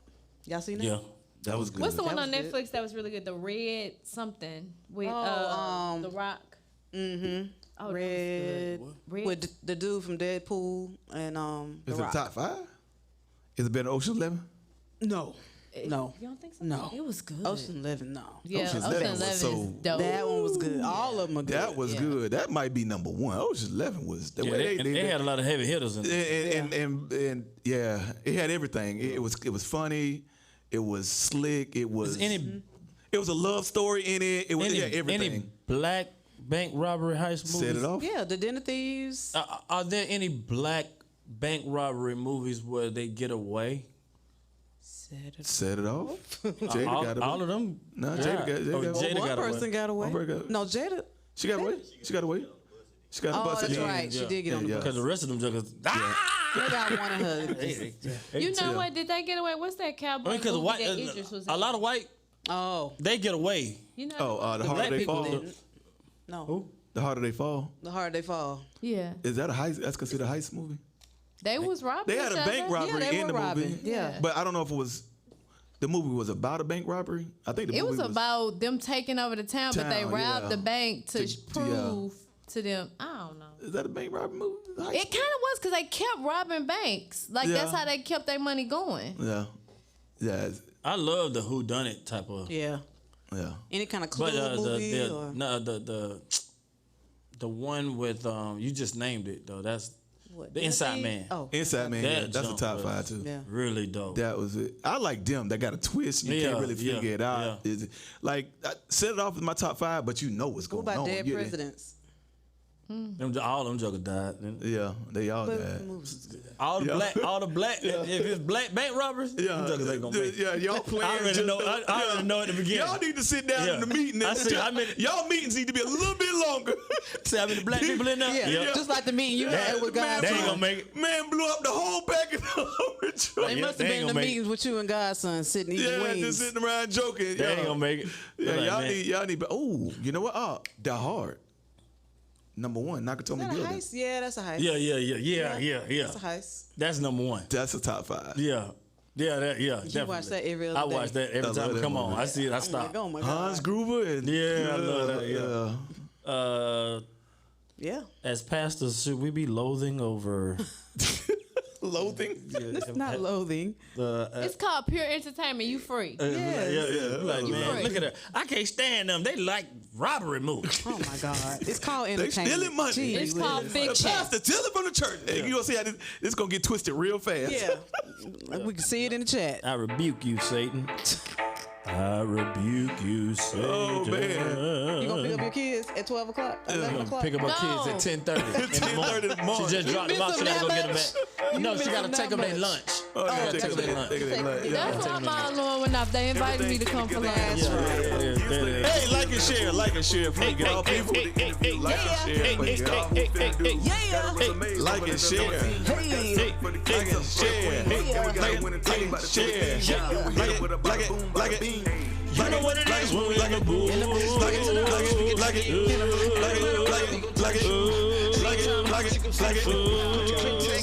Y'all seen that? Yeah. That was good. What's the one That on was Netflix good. that was really good? The Red something with The Rock. Mm-hmm. Oh, Red. Red. With the dude from Deadpool and Is The it Rock. top 5? Is it better than Ocean's 11? No. No. You don't think so? No. It was good. Ocean 11, no. Yeah, Ocean's Ocean 11 was 11 so- is dope. That one was good. All of them are good. That was good. That might be number 1. Ocean's 11 was the Yeah, way they had a lot of heavy hitters in it. and yeah, it had everything. It was funny. It was slick. It was it was a love story in it. It was everything. Any black bank robbery heist movies? Set it off. Yeah, The Den of Thieves. Are there any black bank robbery movies where they get away? Set it off. Jada got All of them? No, Yeah. Jada got Jada One got person away. got away. One person got- No, Jada. She got away. She got away. She got Oh, busted. that's in. right. She Yeah. did get on the Yeah. bus. Because the rest of them jokers. They got one of her. You know tell. what? Did they get away? What's that cowboy Because movie white, that Idris was in? a lot of white, Oh, they get away. You know? Oh, the black harder they people fall. didn't. no. The harder they fall. The harder they fall. Yeah. Is that a heist? That's considered a heist movie. They was robbing They had each a bank other. robbery Yeah, they in were the robbing. movie. Yeah. But I don't know if it was. The movie was about a bank robbery. I think the It movie was about them taking over the town, but they Town, robbed yeah. the bank to To- prove to them. I don't know. Is that a bank robbery movie? Heist? It kind of was because they kept robbing banks. Like that's Yeah. how they kept their money going. Yeah. Yeah. I love the whodunit type of. Yeah. Yeah. Any kind of clue But movie or the one with you just named it though. That's what? the Inside Man. Oh, Inside Man. Yeah, That that's a jump top was- 5 too. yeah. Really dope. That was it. I like them. That got a twist. You Yeah, can't really yeah, figure it out. yeah. Is it, like I set it off as my top 5, but you know what's What going about on. Dead You- Presidents? All them jokers died. Yeah, they all What died. movies? All the Yeah. black. If it's black bank robbers, them jokers ain't gonna make it. Yeah, y'all playing. I already just know. the- I already know at the beginning. Y'all need to sit down in the meeting. I see. Y'all meetings need to be a little bit longer. See how many black people in there? Yeah, just like the meeting you had with Man, They ain't Godson. gonna make it. Man blew up the whole packet of They must have they ain't been in the gonna make meetings with you and Godson sitting eating Yeah, wings. just sitting around joking. They ain't gonna make it. Yeah, Like, y'all man. need. Oh, you know what? Oh, Die Hard. Number 1, Nakatomi Is that a Building. heist? Yeah, that's a heist. Yeah. That's a heist. That's number 1. That's a top 5. Yeah. Definitely. watch that every other I day. watch that every I love time. that Come on, movie. I see it. I I'm like, stop. oh my God. Hans Gruber and Yeah, I love that, yeah. Yeah. As pastors, should we be loathing over Loathing. It's not loathing. the? It's called pure entertainment. You free. Yeah. Like, man, right. look at that. I can't stand them. They like robbery movies. Oh my God. It's called They entertainment. stealing money. Gee It's whiz. called The fiction. pastor, tell it from the church. Hey, you gonna see how this gonna get twisted real fast. Yeah. We can see it in the chat. I rebuke you, Satan. I rebuke you, Satan. Oh, man. You gonna pick up your kids at 12 o'clock? 11 o'clock? Pick up her No. kids at 10:30 in the 10:30 morning. in the morning. She just dropped them miss off. She them gotta go that get them much? back. No, miss she gotta them take that them their much? lunch. Oh, Yeah, yeah, take them their lunch. That's why my Lord went off. They invited me to come for lunch. Hey, like and share, before you get off people. Like and share, before you get off. Like and share. Like and share. Like it. You know what it is when we in the booth.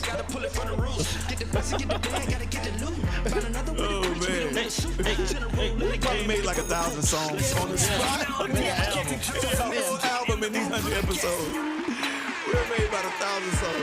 Gotta pull it from the roots. Get the pussy, get the bag, gotta get the loot. Find another way Oh, to preach man. with a suit. We probably made like 1,000 songs on the spot. It's a whole album in these 100 episodes. We made about 1,000 songs.